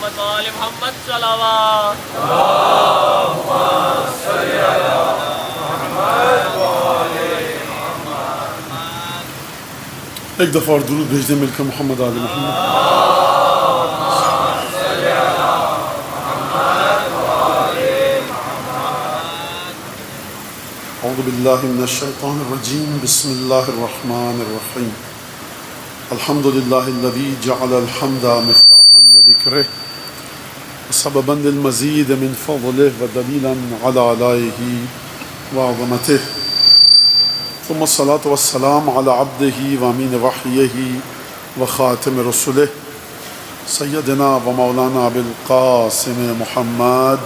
محمد وآل محمد صلوات. ایک دفعہ اور درود بھیج دیں مل کر محمد آل محمد. اعوذ باللہ من الشیطان الرجیم. بسم اللہ الرحمن الرحیم. الحمد للہ الذی جعل الحمد مفتاحا لذکرہ وسببا للمزید من فضلہ ودلیلا علی آلائہ وعظمتہ. ثم الصلاة والسلام على عبده وامین وحیہ وخاتم رسلہ سیدنا ومولانا ابی القاسم محمد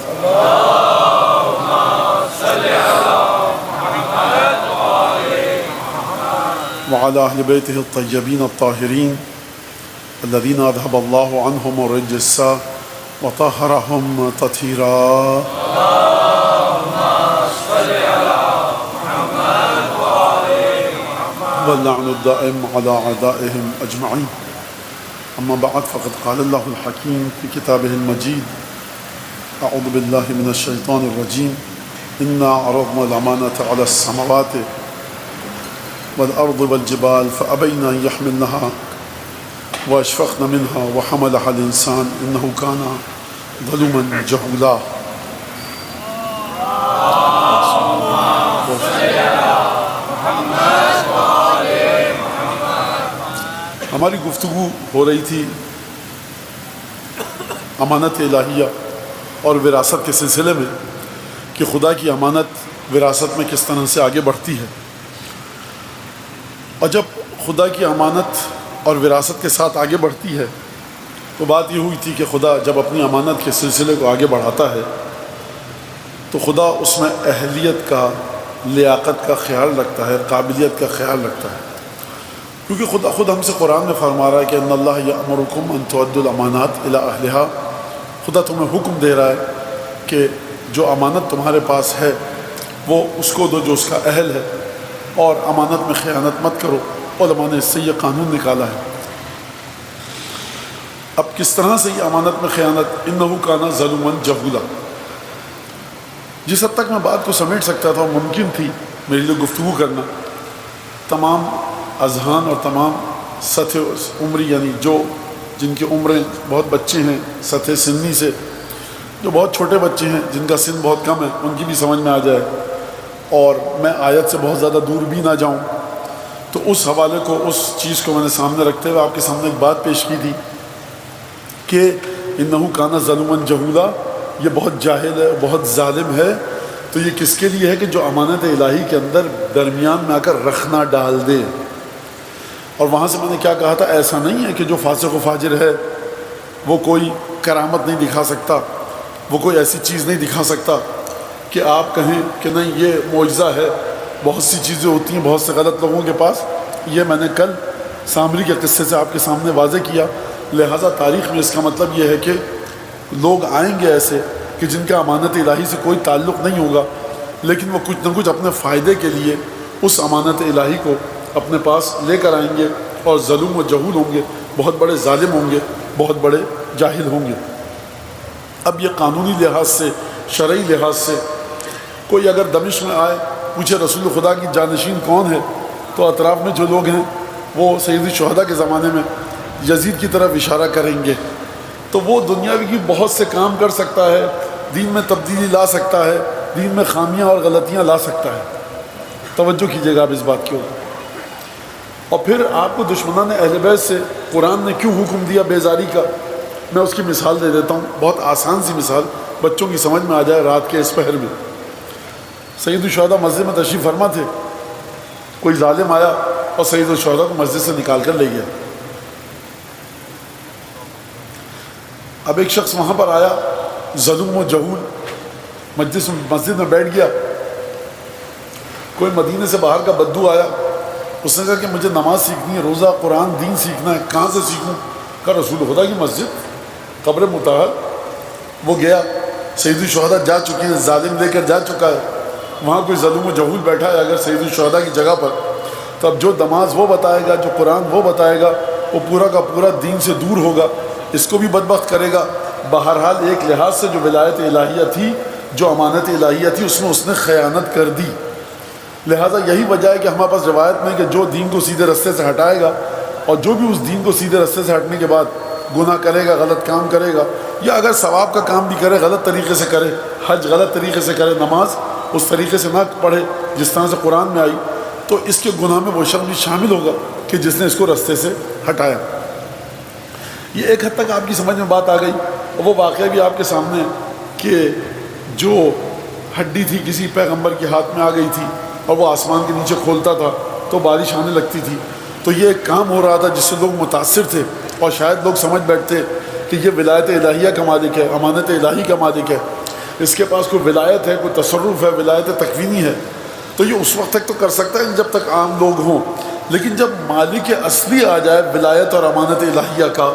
وعلى أهل بيته الطيبين الطاهرين الذين أذهب الله عنهم الرجس وطهرهم تطهيرا. واللعن الدائم على أعدائهم أجمعين. أما بعد فقد قال الله الحكيم في كتابه المجيد أعوذ بالله من الشيطان الرجيم إنا عرضنا الأمانة على السماوات والأرض والجبال فأبين أن يحملنها وأشفقن منها وحملها الإنسان إنه كان ظلوما جهولا. ہماری گفتگو ہو رہی تھی امانت الہیہ اور وراثت کے سلسلے میں کہ خدا کی امانت وراثت میں کس طرح سے آگے بڑھتی ہے. اور جب خدا کی امانت اور وراثت کے ساتھ آگے بڑھتی ہے تو بات یہ ہوئی تھی کہ خدا جب اپنی امانت کے سلسلے کو آگے بڑھاتا ہے تو خدا اس میں اہلیت کا، لیاقت کا خیال رکھتا ہے، قابلیت کا خیال رکھتا ہے. کیونکہ خدا خود ہم سے قرآن میں فرما رہا ہے کہ ان اللہ یأمرکم ان تؤدوا الامانات الی اہلہا. خدا تمہیں حکم دے رہا ہے کہ جو امانت تمہارے پاس ہے وہ اس کو دو جو اس کا اہل ہے، اور امانت میں خیانت مت کرو. علماء نے اس سے یہ قانون نکالا ہے. اب کس طرح سے یہ امانت میں خیانت؟ انہ کان ظلوما جہولا. جس حد تک میں بات کو سمیٹ سکتا تھا اور ممکن تھی میرے لیے گفتگو کرنا، تمام اذہان اور تمام سطح عمری، یعنی جو جن کی عمریں بہت بچے ہیں سطح سنی سے، جو بہت چھوٹے بچے ہیں جن کا سن بہت کم ہے، ان کی بھی سمجھ میں آ جائے اور میں آیت سے بہت زیادہ دور بھی نہ جاؤں. تو اس حوالے کو، اس چیز کو میں نے سامنے رکھتے ہوئے آپ کے سامنے ایک بات پیش کی تھی کہ انہو کان ظلوما جہولا، یہ بہت جاہل ہے، بہت ظالم ہے. تو یہ کس کے لیے ہے کہ جو امانت الہی کے اندر درمیان میں آ کر رکھنا ڈال دے. اور وہاں سے میں نے کیا کہا تھا، ایسا نہیں ہے کہ جو فاسق و فاجر ہے وہ کوئی کرامت نہیں دکھا سکتا، وہ کوئی ایسی چیز نہیں دکھا سکتا کہ آپ کہیں کہ نہیں یہ معجزہ ہے. بہت سی چیزیں ہوتی ہیں بہت سے غلط لوگوں کے پاس. یہ میں نے کل سامری کے قصے سے آپ کے سامنے واضح کیا. لہٰذا تاریخ میں اس کا مطلب یہ ہے کہ لوگ آئیں گے ایسے کہ جن کا امانت الہی سے کوئی تعلق نہیں ہوگا، لیکن وہ کچھ نہ کچھ اپنے فائدے کے لیے اس امانت الہی کو اپنے پاس لے کر آئیں گے اور ظلم و جہول ہوں گے، بہت بڑے ظالم ہوں گے، بہت بڑے جاہل ہوں گے. اب یہ قانونی لحاظ سے، شرعی لحاظ سے کوئی اگر دمشق میں آئے پوچھے رسول خدا کی جانشین کون ہے، تو اطراف میں جو لوگ ہیں وہ سید الشہداء کے زمانے میں یزید کی طرف اشارہ کریں گے. تو وہ دنیاوی کی بہت سے کام کر سکتا ہے، دین میں تبدیلی لا سکتا ہے، دین میں خامیاں اور غلطیاں لا سکتا ہے. توجہ کیجیے گا آپ اس بات کی اوپر. اور پھر آپ کو دشمنان اہل بیت سے قرآن نے کیوں حکم دیا بیزاری کا، میں اس کی مثال دے دیتا ہوں، بہت آسان سی مثال، بچوں کی سمجھ میں آ جائے. رات کے اس پہر میں سید الشہداء مسجد میں تشریف فرما تھے. کوئی ظالم آیا اور سید الشہداء کو مسجد سے نکال کر لے گیا. اب ایک شخص وہاں پر آیا ظلم و جہول، مسجد میں بیٹھ گیا. کوئی مدینے سے باہر کا بدو آیا، اس نے کہا کہ مجھے نماز سیکھنی ہے، روزہ قرآن دین سیکھنا ہے، کہاں سے سیکھوں؟ کہا رسول خدا کی مسجد، قبر مطہر. وہ گیا، سید الشہداء جا چکے ہیں، ظالم لے کر جا چکا ہے. وہاں کوئی ظلم و جہول بیٹھا ہے اگر سید الشہداء کی جگہ پر، تو اب جو نماز وہ بتائے گا، جو قرآن وہ بتائے گا، وہ پورا کا پورا دین سے دور ہوگا. اس کو بھی بدبخت کرے گا بہرحال ایک لحاظ سے جو ولایت الہیہ تھی، جو امانت الہیہ تھی، اس میں اس نے خیانت کر دی۔ لہٰذا یہی وجہ ہے کہ ہمارے پاس روایت میں کہ جو دین کو سیدھے رستے سے ہٹائے گا، اور جو بھی اس دین کو سیدھے رستے سے ہٹنے کے بعد گناہ کرے گا، غلط کام کرے گا، یا اگر ثواب کا کام بھی کرے غلط طریقے سے کرے، حج غلط طریقے سے کرے، نماز اس طریقے سے نہ پڑھے جس طرح سے قرآن میں آئی، تو اس کے گناہ میں وہ شخص بھی شامل ہوگا کہ جس نے اس کو رستے سے ہٹایا۔ یہ ایک حد تک آپ کی سمجھ میں بات آ گئی، اور وہ واقعہ بھی آپ کے سامنے ہے کہ جو ہڈی تھی کسی پیغمبر کے ہاتھ میں آ گئی تھی اور وہ آسمان کے نیچے کھولتا تھا تو بارش آنے لگتی تھی، تو یہ ایک کام ہو رہا تھا جس سے لوگ متاثر تھے، اور شاید لوگ سمجھ بیٹھتے کہ یہ ولایت الہیہ کا مالک ہے، امانت الہی کا مالک ہے، اس کے پاس کوئی ولایت ہے، کوئی تصرف ہے، ولایت تکوینی ہے، تو یہ اس وقت تک تو کر سکتا ہے جب تک عام لوگ ہوں، لیکن جب مالک اصلی آ جائے ولایت اور امانت الہیہ کا،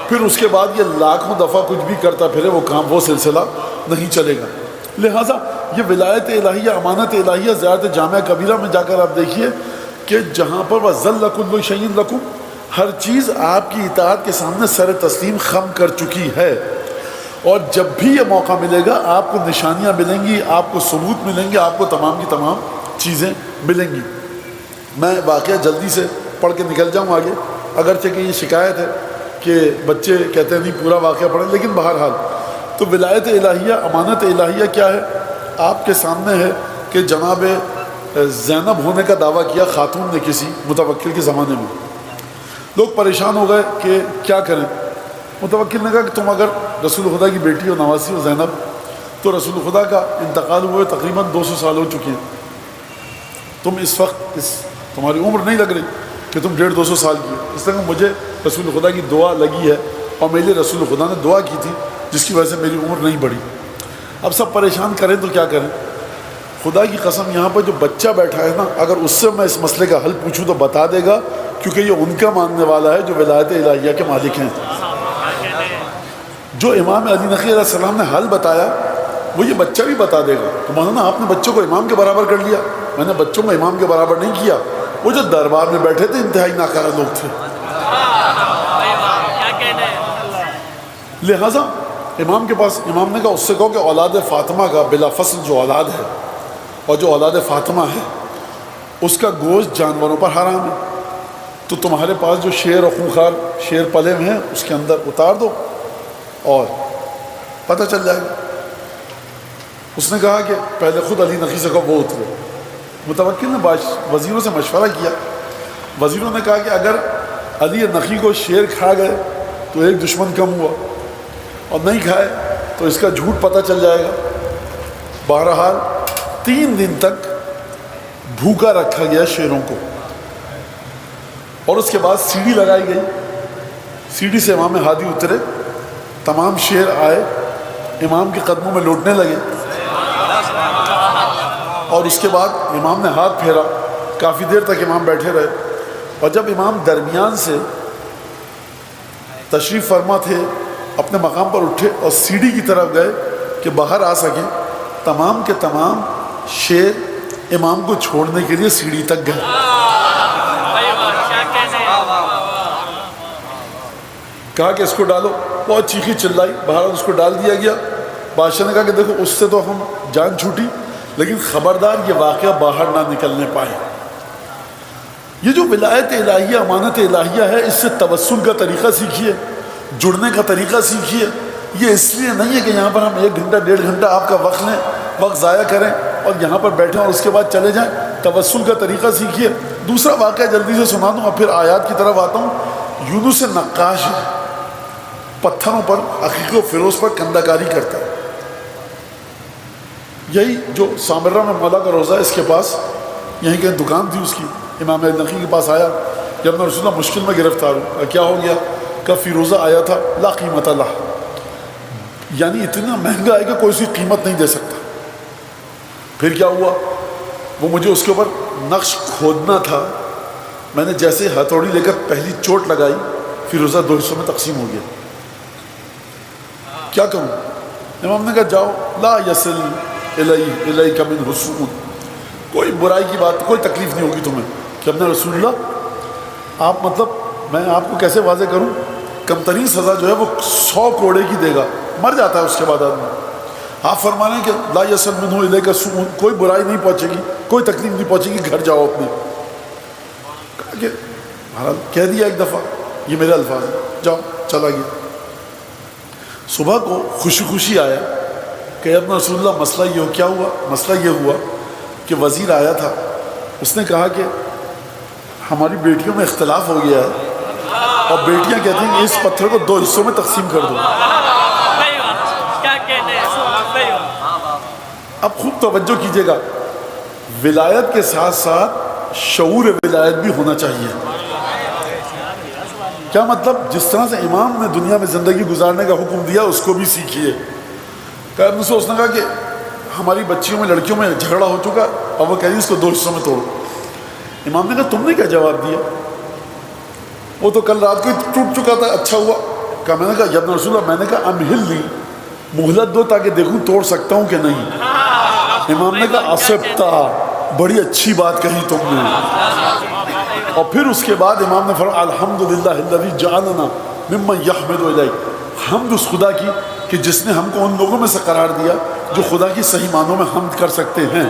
پھر اس کے بعد یہ لاکھوں دفعہ کچھ بھی کرتا پھرے وہ کام، وہ سلسلہ نہیں چلے گا۔ لہٰذا یہ ولایت الہیہ، امانت الہیہ، زیارت جامعہ کبیرہ میں جا کر آپ دیکھیے کہ جہاں پر وَذَلَّ كُلُّ شَيْءٍ لَكُمْ، ہر چیز آپ کی اطاعت کے سامنے سر تسلیم خم کر چکی ہے، اور جب بھی یہ موقع ملے گا آپ کو نشانیاں ملیں گی، آپ کو ثبوت ملیں گے، آپ کو تمام کی تمام چیزیں ملیں گی۔ میں واقعہ جلدی سے پڑھ کے نکل جاؤں آگے، اگرچہ کہ یہ شکایت ہے کہ بچے کہتے ہیں نہیں پورا واقعہ پڑھیں، لیکن بہرحال تو ولایت الہیہ، امانت الہیہ کیا ہے؟ آپ کے سامنے ہے کہ جناب زینب ہونے کا دعویٰ کیا خاتون نے کسی متوکل کے زمانے میں، لوگ پریشان ہو گئے کہ کیا کریں۔ متوکل نے کہا کہ تم اگر رسول خدا کی بیٹی ہو، نواسی ہو زینب، تو رسول خدا کا انتقال ہوئے تقریباً 200 سال ہو چکے ہیں، تم اس وقت تمہاری عمر نہیں لگ رہی کہ تم 150-200 سال کی ہو، اس طرح مجھے رسول خدا کی دعا لگی ہے اور میرے لیے رسول خدا نے دعا کی تھی جس کی وجہ سے میری عمر نہیں بڑھی۔ اب سب پریشان کریں تو کیا کریں؟ خدا کی قسم یہاں پر جو بچہ بیٹھا ہے نا، اگر اس سے میں اس مسئلے کا حل پوچھوں تو بتا دے گا، کیونکہ یہ ان کا ماننے والا ہے جو ولایت الہیہ کے مالک ہیں۔ جو امام علی نقی علیہ السلام نے حل بتایا وہ یہ بچہ بھی بتا دے گا۔ تو مولانا آپ نے بچوں کو امام کے برابر کر لیا، میں نے بچوں کو امام کے برابر نہیں کیا، وہ جو دربار میں بیٹھے تھے انتہائی ناکارہ لوگ تھے۔ لہٰذا امام کے پاس، امام نے کہا اس سے کہو کہ اولاد فاطمہ کا بلا فصل جو اولاد ہے، اور جو اولاد فاطمہ ہے اس کا گوشت جانوروں پر حرام ہے، تو تمہارے پاس جو شیر اور خونخوار شیر پلے ہوئے ہیں اس کے اندر اتار دو اور پتہ چل جائے گا۔ اس نے کہا کہ پہلے خود علی نقی سے کہو وہ اترے۔ متوکل نے وزیروں سے مشورہ کیا، وزیروں نے کہا کہ اگر علی نقی کو شیر کھا گئے تو ایک دشمن کم ہوا، اور نہیں کھائے تو اس کا جھوٹ پتہ چل جائے گا۔ بہرحال 3 دن تک بھوکا رکھا گیا شیروں کو، اور اس کے بعد سیڑھی لگائی گئی، سیڑھی سے امام ہادی اترے، تمام شیر آئے امام کے قدموں میں لوٹنے لگے، اور اس کے بعد امام نے ہاتھ پھیرا، کافی دیر تک امام بیٹھے رہے، اور جب امام درمیان سے تشریف فرما تھے اپنے مقام پر اٹھے اور سیڑھی کی طرف گئے کہ باہر آ سکیں، تمام کے تمام شیر امام کو چھوڑنے کے لیے سیڑھی تک گئے۔ کہا کہ اس کو ڈالو، بہت چیخی چلائی، بہرحال اس کو ڈال دیا گیا۔ بادشاہ نے کہا کہ دیکھو اس سے تو ہم جان چھوٹی، لیکن خبردار یہ واقعہ باہر نہ نکلنے پائے۔ یہ جو ولایت الہیہ، امانت الہیہ ہے، اس سے توسل کا طریقہ سیکھیے، جڑنے کا طریقہ سیکھیے۔ یہ اس لیے نہیں ہے کہ یہاں پر ہم 1 گھنٹہ 1.5 گھنٹہ آپ کا وقت لیں، وقت ضائع کریں اور یہاں پر بیٹھیں اور اس کے بعد چلے جائیں۔ توسل کا طریقہ سیکھیے۔ دوسرا واقعہ جلدی سے سنا دوں اور پھر آیات کی طرف آتا ہوں۔ یونس نقاش ہے، پتھروں پر، عقیق و فیروز پر کندہ کاری کرتا ہے۔ یہی جو سامرہ میں مولا کا روزہ ہے، اس کے پاس یہیں کہیں دکان تھی اس کی، امام نقی کے پاس آیا جب میں رسول اللہ مشکل میں گرفتار ہوں، کیا ہو گیا؟ کہ فیروزہ آیا تھا لا قیمت لہ، یعنی اتنا مہنگا ہے کہ کوئی اس کی قیمت نہیں دے سکتا۔ پھر کیا ہوا؟ وہ مجھے اس کے اوپر نقش کھودنا تھا، میں نے جیسے ہتھوڑی لے کر پہلی چوٹ لگائی، فیروزہ 2 حصوں میں تقسیم ہو گیا۔ کیا کروں؟ امام نے کہا جاؤ، لا یصل الیک من حسون، کوئی برائی کی بات، کوئی تکلیف نہیں ہوگی تمہیں۔ کہ ابن رسول اللہ آپ، مطلب میں آپ کو کیسے واضح کروں، کم ترین سزا جو ہے وہ 100 کوڑے کی دے گا، مر جاتا ہے اس کے بعد آدمی. آپ فرما رہے ہیں کہ لا یصل منہ الیک سوء، کوئی برائی نہیں پہنچے گی، کوئی تکلیف نہیں پہنچے گی، گھر جاؤ اپنے. کہا کہ کہہ دیا ایک دفعہ، یہ میرے الفاظ ہیں، جاؤ، چلا گیا. صبح کو خوشی خوشی آیا کہ ابن رسول اللہ مسئلہ یہ ہو. کیا ہوا؟ مسئلہ یہ ہوا کہ وزیر آیا تھا، اس نے کہا کہ ہماری بیٹیوں میں اختلاف ہو گیا ہے اور بیٹیاں کہتی ہیں کہ اس پتھر کو 2 حصوں میں تقسیم کر دو. کیا کہنے ہیں. اب خوب توجہ کیجیے گا، ولایت کے ساتھ ساتھ شعور ولایت بھی ہونا چاہیے. کیا مطلب؟ جس طرح سے امام نے دنیا میں زندگی گزارنے کا حکم دیا اس کو بھی سیکھیے. کہ اس نے کہا کہ ہماری بچیوں میں لڑکیوں میں جھگڑا ہو چکا اور وہ کہہ رہی اس کو 2 حصوں میں توڑو. امام نے کہا تم نے کیا جواب دیا؟ وہ تو کل رات کو ہی ٹوٹ چکا تھا. اچھا ہوا. کہا میں نے کہا یا ابن رسول اللہ، میں نے کہا امہل لی، مہلت دو تاکہ دیکھوں توڑ سکتا ہوں کہ نہیں. امام نے کہا اسبتا، بڑی اچھی بات کہی تم نے. اور پھر اس کے بعد امام نے فرمایا الحمدللہ الذی جعلنا ممن یحمد الیہ، حمد اس خدا کی کہ جس نے ہم کو ان لوگوں میں سے قرار دیا جو خدا کی صحیح معنوں میں حمد کر سکتے ہیں.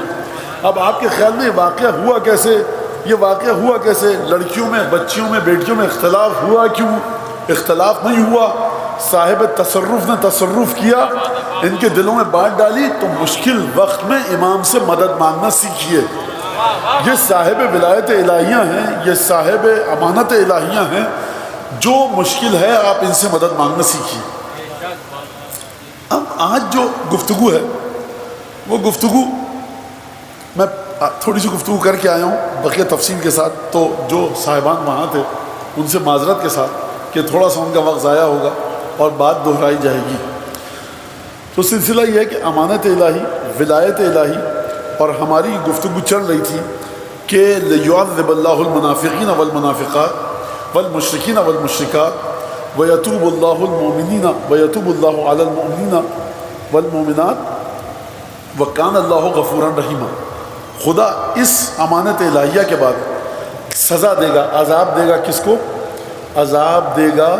اب آپ کے خیال میں یہ واقعہ ہوا کیسے؟ یہ واقعہ ہوا کیسے؟ لڑکیوں میں، بچیوں میں، بیٹیوں میں اختلاف ہوا کیوں؟ اختلاف نہیں ہوا، صاحب تصرف نے تصرف کیا، ان کے دلوں میں بات ڈالی. تو مشکل وقت میں امام سے مدد مانگنا سیکھیے. یہ صاحب ولایت الہیہ ہیں، یہ صاحب امانت الہیہ ہیں، جو مشکل ہے آپ ان سے مدد مانگنا سیکھیے. اب آج جو گفتگو ہے وہ گفتگو میں تھوڑی سی گفتگو کر کے آیا ہوں بقیہ تفصیل کے ساتھ، تو جو صاحبان وہاں تھے ان سے معذرت کے ساتھ کہ تھوڑا سا ان کا وقت ضائع ہوگا اور بات دہرائی جائے گی. تو سلسلہ یہ ہے کہ امانت الہی، ولایت الہی، اور ہماری گفتگو چل رہی تھی کہ لِيُعَذِّبَ اللَّهُ الْمُنَافِقِينَ وَالْمُنَافِقَاتِ وَالْمُشْرِكِينَ وَالْمُشْرِكَاتِ وَيَتُوبُ اللَّهُ الْمُؤْمِنِينَ وَيَتُوبُ اللَّهُ عَلَى الْمُؤْمِنِينَ وَالْمُؤْمِنَاتِ وَكَانَ اللَّهُ غَفُورًا رَحِيمًا. خدا اس امانت الہیہ کے بعد سزا دے گا، عذاب دے گا. کس کو عذاب دے گا؟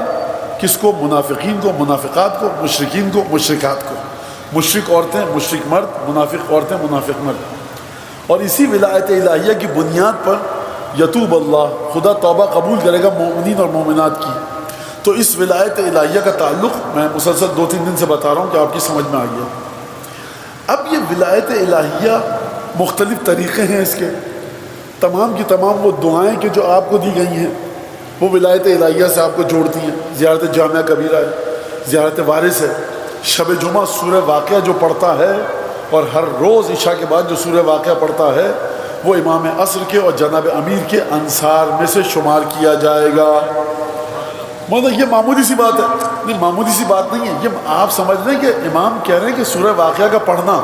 کس کو؟ منافقین کو، منافقات کو، مشرکین کو، مشرکات کو. مشرک عورتیں، مشرک مرد، منافق عورتیں، منافق مرد. اور اسی ولایت الہیہ کی بنیاد پر یتوب اللہ، خدا توبہ قبول کرے گا مومنین اور مومنات کی. تو اس ولایت الہیہ کا تعلق میں مسلسل 2-3 دن سے بتا رہا ہوں کہ آپ کی سمجھ میں آ گیا. اب یہ ولایت الہیہ مختلف طریقے ہیں اس کے، تمام کی تمام وہ دعائیں کہ جو آپ کو دی گئی ہیں وہ ولایت الہیہ سے آپ کو جوڑتی ہیں. زیارت جامعہ کبیرہ ہے، زیارت وارث ہے، شب جمعہ سورہ واقعہ جو پڑھتا ہے اور ہر روز عشاء کے بعد جو سورہ واقعہ پڑھتا ہے وہ امام عصر کے اور جناب امیر کے انصار میں سے شمار کیا جائے گا. مطلب یہ معمولی سی بات ہے؟ نہیں، معمولی سی بات نہیں ہے. یہ آپ سمجھ رہے ہیں کہ امام کہہ رہے ہیں کہ سورہ واقعہ کا پڑھنا،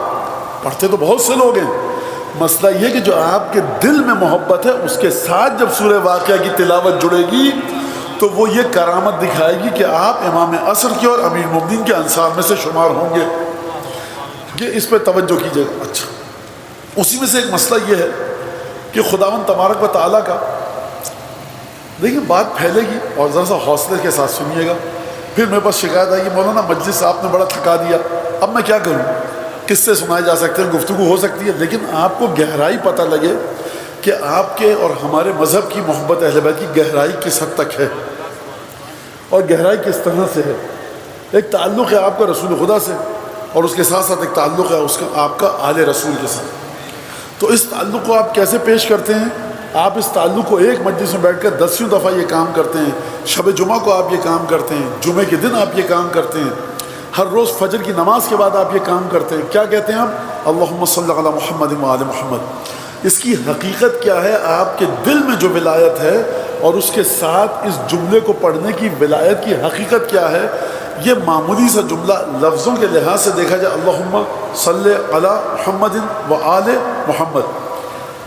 پڑھتے تو بہت سے لوگ ہیں، مسئلہ یہ کہ جو آپ کے دل میں محبت ہے اس کے ساتھ جب سورہ واقعہ کی تلاوت جڑے گی تو وہ یہ کرامت دکھائے گی کہ آپ امام عصر کے اور امیر المومنین کے انصار میں سے شمار ہوں گے. کہ اس پہ توجہ کیجیے گا. اچھا، اسی میں سے ایک مسئلہ یہ ہے کہ خداوند تبارک و تعالیٰ کا، دیکھیں بات پھیلے گی اور ذرا سا حوصلے کے ساتھ سنیے گا. پھر میرے پاس شکایت آئی کہ مولانا مجلس آپ نے بڑا تھکا دیا، اب میں کیا کروں؟ قصے سنائے جا سکتے ہیں، گفتگو ہو سکتی ہے، لیکن آپ کو گہرائی پتہ لگے کہ آپ کے اور ہمارے مذہب کی محبت اہل بیت کی گہرائی کس حد تک ہے اور گہرائی کس طرح سے ہے. ایک تعلق ہے آپ کا رسول خدا سے اور اس کے ساتھ ساتھ ایک تعلق ہے اس کا آپ کا آل رسول کے ساتھ. تو اس تعلق کو آپ کیسے پیش کرتے ہیں؟ آپ اس تعلق کو ایک مجلس میں بیٹھ کر 10 دفعہ یہ کام کرتے ہیں. شب جمعہ کو آپ یہ کام کرتے ہیں، جمعے کے دن آپ یہ کام کرتے ہیں، ہر روز فجر کی نماز کے بعد آپ یہ کام کرتے ہیں. کیا کہتے ہیں آپ؟ اللہم صلی علی محمد و آل محمد. اس کی حقیقت کیا ہے؟ آپ کے دل میں جو ولایت ہے اور اس کے ساتھ اس جملے کو پڑھنے کی ولایت کی حقیقت کیا ہے؟ یہ معمولی سا جملہ لفظوں کے لحاظ سے دیکھا جائے، اللہم صلی علی محمد و آل محمد،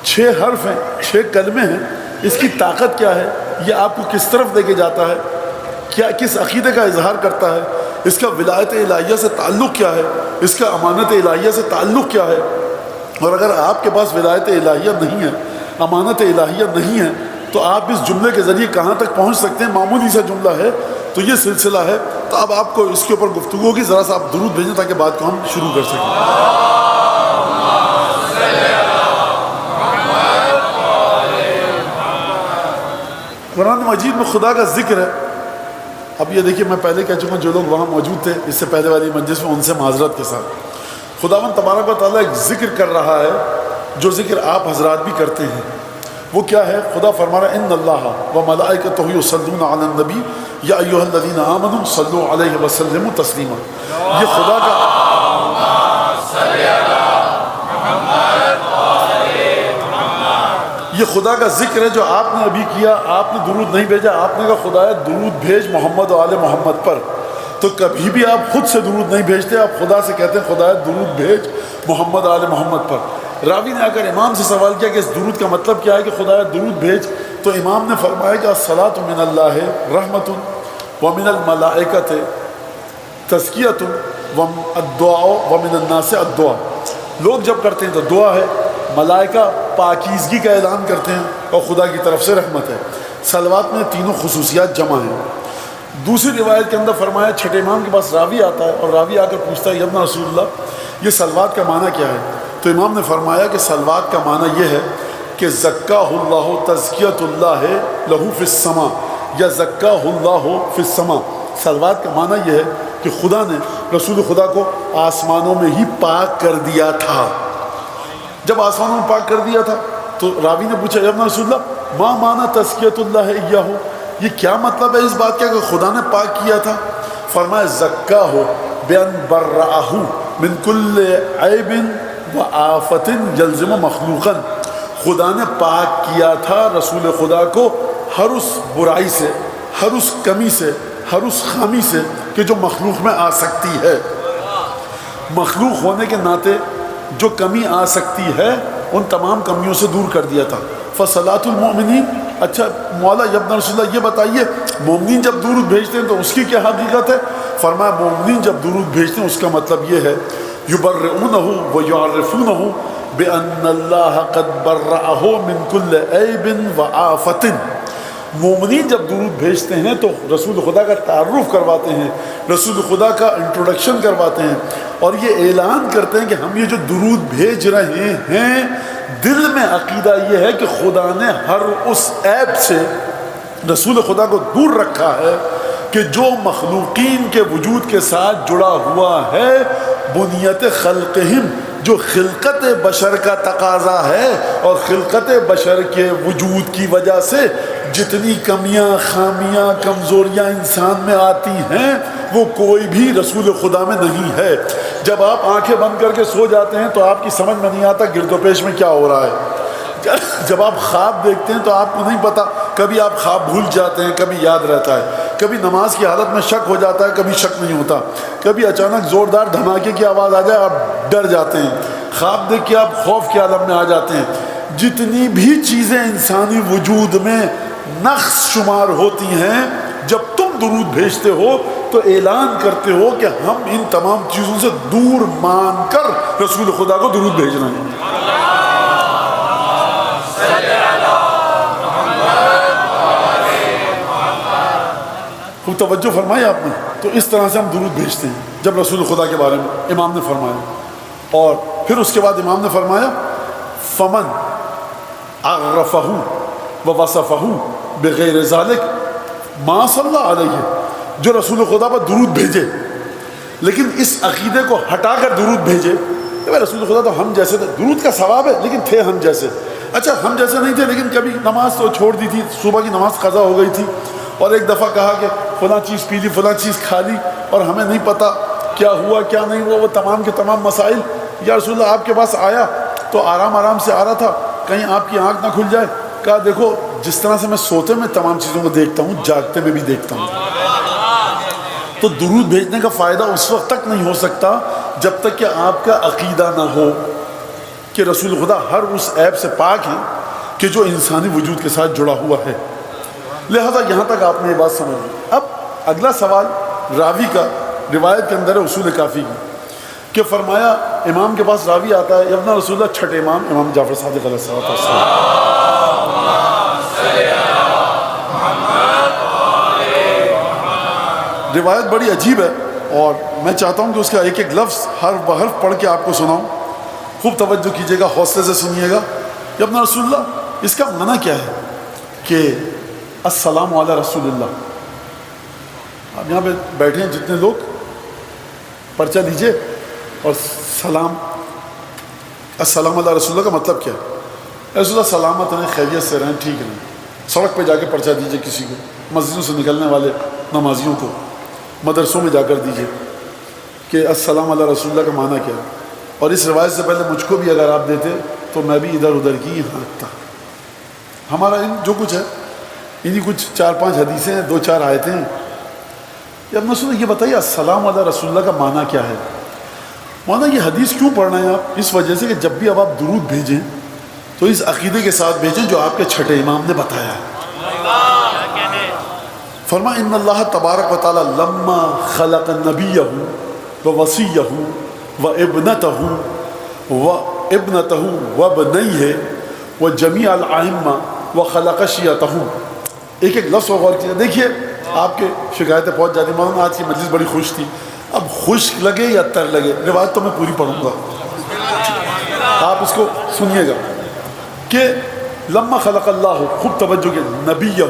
6 حرف ہیں، 6 کلمے ہیں. اس کی طاقت کیا ہے؟ یہ آپ کو کس طرف لے کے جاتا ہے؟ کیا کس عقیدے کا اظہار کرتا ہے؟ اس کا ولایت الہیہ سے تعلق کیا ہے؟ اس کا امانت الہیہ سے تعلق کیا ہے؟ اور اگر آپ کے پاس ولایت الہیہ نہیں ہے، امانت الہیہ نہیں ہے، تو آپ اس جملے کے ذریعے کہاں تک پہنچ سکتے ہیں؟ معمولی سا جملہ ہے. تو یہ سلسلہ ہے تو اب آپ کو اس کے اوپر گفتگو ہوگی، ذرا سا آپ درود بھیجیں تاکہ بات کو ہم شروع کر سکیں۔ قرآن مجید میں خدا کا ذکر ہے۔ اب یہ دیکھیے، میں پہلے کہہ چکا ہوں، جو لوگ وہاں موجود تھے اس سے پہلے والی مجلس میں، ان سے معذرت کے ساتھ، خداوند تبارک و تعالیٰ ایک ذکر کر رہا ہے جو ذکر آپ حضرات بھی کرتے ہیں۔ وہ کیا ہے؟ خدا فرما رہا ہے ان اللہ و ملائکتہ یصلون علی النبی یا ایھا الذین آمنوا صلوا علیہ وسلموا تسلیما۔ یہ خدا کا یہ خدا کا ذکر ہے جو آپ نے ابھی کیا۔ آپ نے درود نہیں بھیجا، آپ نے کہا خدایا درود بھیج محمد و آل محمد پر، تو کبھی بھی آپ خود سے درود نہیں بھیجتے، آپ خدا سے کہتے ہیں خدایا درود بھیج محمد و آل محمد پر۔ راوی نے آ کر امام سے سوال کیا کہ اس درود کا مطلب کیا ہے کہ خدایا درود بھیج، تو امام نے فرمایا کہ الصلاۃ من اللہ رحمت ومن الملائکۃ تزکیۃ والدعاء ومن الناس الدعاء۔ لوگ جب کرتے ہیں تو دعا ہے، ملائکہ پاکیزگی کا اعلان کرتے ہیں، اور خدا کی طرف سے رحمت ہے۔ صلوات میں تینوں خصوصیات جمع ہیں۔ دوسری روایت کے اندر فرمایا، چھٹے امام کے پاس راوی آتا ہے اور راوی آ کر پوچھتا ہے یا ابن رسول اللہ یہ صلوات کا معنی کیا ہے؟ تو امام نے فرمایا کہ صلوات کا معنی یہ ہے کہ زکاہ اللہ تزکیۃ اللہ لہو فی السماء یا زکاہ اللہ فی السماء۔ صلوات کا معنی یہ ہے کہ خدا نے رسول خدا کو آسمانوں میں ہی پاک کر دیا تھا۔ جب آسمانوں میں پاک کر دیا تھا تو راوی نے پوچھا یا ابن رسول اللہ ما معنی تزکیۃ اللہ ایاہ، یہ کیا مطلب ہے اس بات کا کہ خدا نے پاک کیا تھا؟ فرمایا زکاہ بان برأہ من کل عیب و آفت یلزم مخلوقا، خدا نے پاک کیا تھا رسول خدا کو ہر اس برائی سے، ہر اس کمی سے، ہر اس خامی سے کہ جو مخلوق میں آ سکتی ہے۔ مخلوق ہونے کے ناطے جو کمی آ سکتی ہے ان تمام کمیوں سے دور کر دیا تھا۔ فصلاۃ المؤمنین، اچھا مولا ابن رسول اللہ یہ بتائیے مومنین جب درود بھیجتے ہیں تو اس کی کیا حقیقت ہے؟ فرمایا مومنین جب درود بھیجتے ہیں اس کا مطلب یہ ہے یبرئونہ ویعرفونہ بأن اللہ قد برأہ من کل عیب و آفت۔ مومنین جب درود بھیجتے ہیں تو رسول خدا کا تعارف کرواتے ہیں، رسول خدا کا انٹروڈکشن کرواتے ہیں، اور یہ اعلان کرتے ہیں کہ ہم یہ جو درود بھیج رہے ہیں دل میں عقیدہ یہ ہے کہ خدا نے ہر اس عیب سے رسول خدا کو دور رکھا ہے کہ جو مخلوقین کے وجود کے ساتھ جڑا ہوا ہے، بنیت خلقہم، جو خلقت بشر کا تقاضا ہے، اور خلقت بشر کے وجود کی وجہ سے جتنی کمیاں، خامیاں، کمزوریاں انسان میں آتی ہیں وہ کوئی بھی رسول خدا میں نہیں ہے۔ جب آپ آنکھیں بند کر کے سو جاتے ہیں تو آپ کی سمجھ میں نہیں آتا گرد و پیش میں کیا ہو رہا ہے۔ جب آپ خواب دیکھتے ہیں تو آپ کو نہیں پتا، کبھی آپ خواب بھول جاتے ہیں، کبھی یاد رہتا ہے، کبھی نماز کی حالت میں شک ہو جاتا ہے، کبھی شک نہیں ہوتا، کبھی اچانک زوردار دھماکے کی آواز آ جائے آپ ڈر جاتے ہیں، خواب دیکھ کے آپ خوف کے عالم میں آ جاتے ہیں۔ جتنی بھی چیزیں انسانی وجود میں نقص شمار ہوتی ہیں، جب تم درود بھیجتے ہو تو اعلان کرتے ہو کہ ہم ان تمام چیزوں سے دور مان کر رسول خدا کو درود بھیج رہے ہیں۔ خوب توجہ فرمائی آپ نے۔ تو اس طرح سے ہم درود بھیجتے ہیں جب رسول خدا کے بارے میں امام نے فرمایا، اور پھر اس کے بعد امام نے فرمایا فمن عرفہ ووصفہ بغیر ذالک ما صلی علیہ، جو رسول خدا پر درود بھیجے لیکن اس عقیدے کو ہٹا کر درود بھیجے کہ بھائی رسول خدا تو ہم جیسے تھے، درود کا ثواب ہے لیکن تھے ہم جیسے، اچھا ہم جیسے نہیں تھے لیکن کبھی نماز تو چھوڑ دی تھی، صبح کی نماز قضا ہو گئی تھی، اور ایک دفعہ کہا کہ فلاں چیز پی لی، فلاں چیز کھا لی، اور ہمیں نہیں پتہ کیا ہوا کیا نہیں ہوا، وہ تمام کے تمام مسائل۔ یا رسول اللہ آپ کے پاس آیا تو آرام آرام سے آ رہا تھا، کہیں آپ کی آنکھ نہ کھل جائے، کہا دیکھو جس طرح سے میں سوتے میں تمام چیزوں کو دیکھتا ہوں، جاگتے میں بھی دیکھتا ہوں۔ تو درود بھیجنے کا فائدہ اس وقت تک نہیں ہو سکتا جب تک کہ آپ کا عقیدہ نہ ہو کہ رسول خدا ہر اس عیب سے پاک ہیں کہ جو انسانی وجود کے ساتھ جڑا ہوا ہے۔ لہذا یہاں تک آپ نے یہ بات سمجھ لی۔ اب اگلا سوال راوی کا روایت کے اندر ہے اصول کافی کی، کہ فرمایا امام کے پاس راوی آتا ہے، ابن رسول اللہ چھٹے امام، امام جعفر صادق علیہ السلام، روایت بڑی عجیب ہے اور میں چاہتا ہوں کہ اس کا ایک ایک لفظ ہر بحرف پڑھ کے آپ کو سناؤں. خوب توجہ کیجیے گا, حوصلے سے سنیے گا. یا اپنا رسول اللہ, اس کا معنی کیا ہے کہ السلام علی رسول اللہ. آپ یہاں پہ بیٹھے ہیں جتنے لوگ, پرچہ دیجئے اور سلام. السلام علی رسول اللہ کا مطلب کیا ہے؟ رسول اللہ سلامت رہیں, خیریت سے رہیں, ٹھیک رہیں. سڑک پہ جا کے پرچہ دیجئے کسی کو, مسجدوں سے نکلنے والے نمازیوں کو, مدرسوں میں جا کر دیجئے کہ السلام علی رسول اللہ کا معنی کیا ہے. اور اس روایت سے پہلے مجھ کو بھی اگر آپ دیتے تو میں بھی ادھر ادھر کی ہانکتا. ہمارا جو کچھ ہے انہی کچھ 4-5 حدیثیں ہیں, 2-4 آیتیں ہیں. یا اپنا سنیں, یہ بتائیے السلام علی رسول اللہ کا معنی کیا ہے؟ معنی یہ حدیث کیوں پڑھ رہے ہیں آپ؟ اس وجہ سے کہ جب بھی اب آپ درود بھیجیں تو اس عقیدے کے ساتھ بھیجیں جو آپ کے چھٹے امام نے بتایا ہے. فرما ان اللہ تبارک و تعالی لما خلق نبیہ و وصیہ و ابنتہ و بنیہ و جمیع الائمہ و خلق شیعتہ. ایک ایک لفظ غور کیا. دیکھیے آپ کے شکایتیں پہنچ جاتی. مولانا آج کی مجلس بڑی خوش تھی, اب خشک لگے یا تر لگے, روایت تو میں پوری پڑھوں گا, آپ اس کو سنیے گا کہ لما خلق اللہ, خوب توجہ کے, نبیہ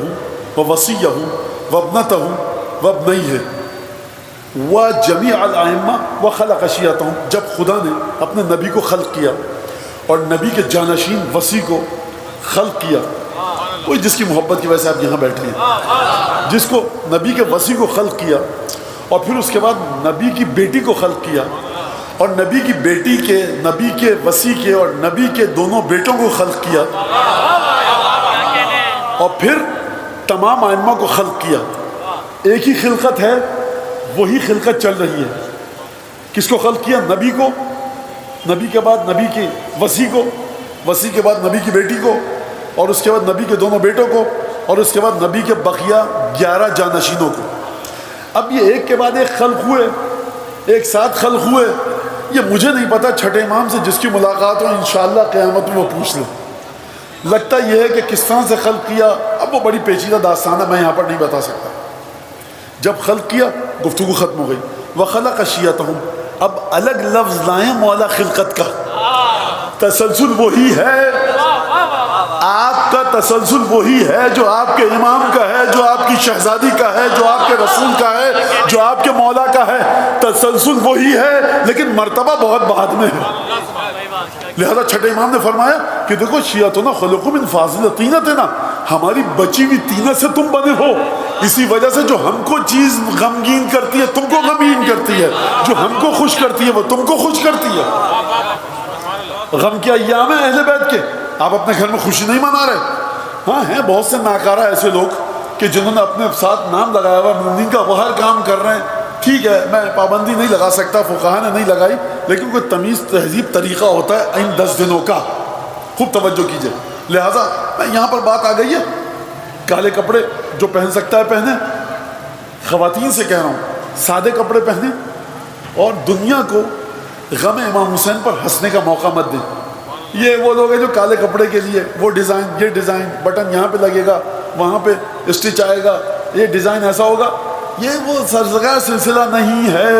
و وصیہ و ابنتہ و بنیہ و جمیع الائمہ و خلق شیعتہ. جب خدا نے اپنے نبی کو خلق کیا اور نبی کے جانشین وصی کو خلق کیا, کوئی جس کی محبت کی وجہ سے آپ یہاں بیٹھے ہیں, جس کو نبی کے وصی کو خلق کیا اور پھر اس کے بعد نبی کی بیٹی کو خلق کیا اور نبی کی بیٹی کے, نبی کے وصی کے اور نبی کے دونوں بیٹوں کو خلق کیا اور پھر تمام ائمہ کو خلق کیا. ایک ہی خلقت ہے, وہی خلقت چل رہی ہے. کس کو خلق کیا؟ نبی کو, نبی کے بعد نبی کے وصی کو, وصی کے بعد نبی کی بیٹی کو, اور اس کے بعد نبی کے دونوں بیٹوں کو, اور اس کے بعد نبی کے بقیہ 11 جانشینوں کو. اب یہ ایک کے بعد ایک خلق ہوئے, ایک ساتھ خلق ہوئے. یہ مجھے نہیں پتا, چھٹے امام سے جس کی ملاقات ہو انشاءاللہ قیامت میں وہ پوچھ لیں. لگتا یہ ہے کہ کس طرح سے خلق کیا, اب وہ بڑی پیچیدہ داستان ہے, میں یہاں پر نہیں بتا سکتا. جب خلق کیا گفتگو ختم ہو گئی. وخلق شیعتہم, اب الگ لفظ لائیں مولا خلقت کا. تسلسل وہی ہے, آپ کا تسلسل وہی ہے جو آپ کے امام کا ہے, جو آپ کی شہزادی کا ہے, جو آپ کے رسول کا ہے, جو آپ کے مولا کا ہے. تسلسل وہی ہے لیکن مرتبہ بہت بعد میں ہے. لہذا چھٹے امام نے فرمایا کہ دیکھو شیعتنا خلقوا من فاضل طینتنا, ہماری بچی ہوئی طینت سے تم بنے ہو. اسی وجہ سے جو ہم کو چیز غمگین کرتی ہے تم کو غمگین کرتی ہے, جو ہم کو خوش کرتی ہے وہ تم کو خوش کرتی ہے. غم کے ایام ہیں اہل بیت کے, آپ اپنے گھر میں خوشی نہیں منا رہے. ہاں ہیں بہت سے ناکارہ ایسے لوگ کہ جنہوں نے اپنے ساتھ نام لگایا ہوا مومنین کا, وہ ہر کام کر رہے ہیں. ٹھیک ہے, میں پابندی نہیں لگا سکتا, فقہا نے نہیں لگائی, لیکن کوئی تمیز تہذیب طریقہ ہوتا ہے ان 10 دنوں کا. خوب توجہ کیجئے. لہٰذا میں یہاں پر بات آ گئی ہے, کالے کپڑے جو پہن سکتا ہے پہنے. خواتین سے کہہ رہا ہوں سادے کپڑے پہنے, اور دنیا کو غم امام حسین پر ہنسنے کا موقع مت دیں. یہ وہ لوگ ہیں جو کالے کپڑے کے لیے وہ ڈیزائن, یہ ڈیزائن, بٹن یہاں پہ لگے گا, وہاں پہ اسٹچ آئے گا, یہ ڈیزائن ایسا ہوگا. یہ وہ سرزگاہ سلسلہ نہیں ہے,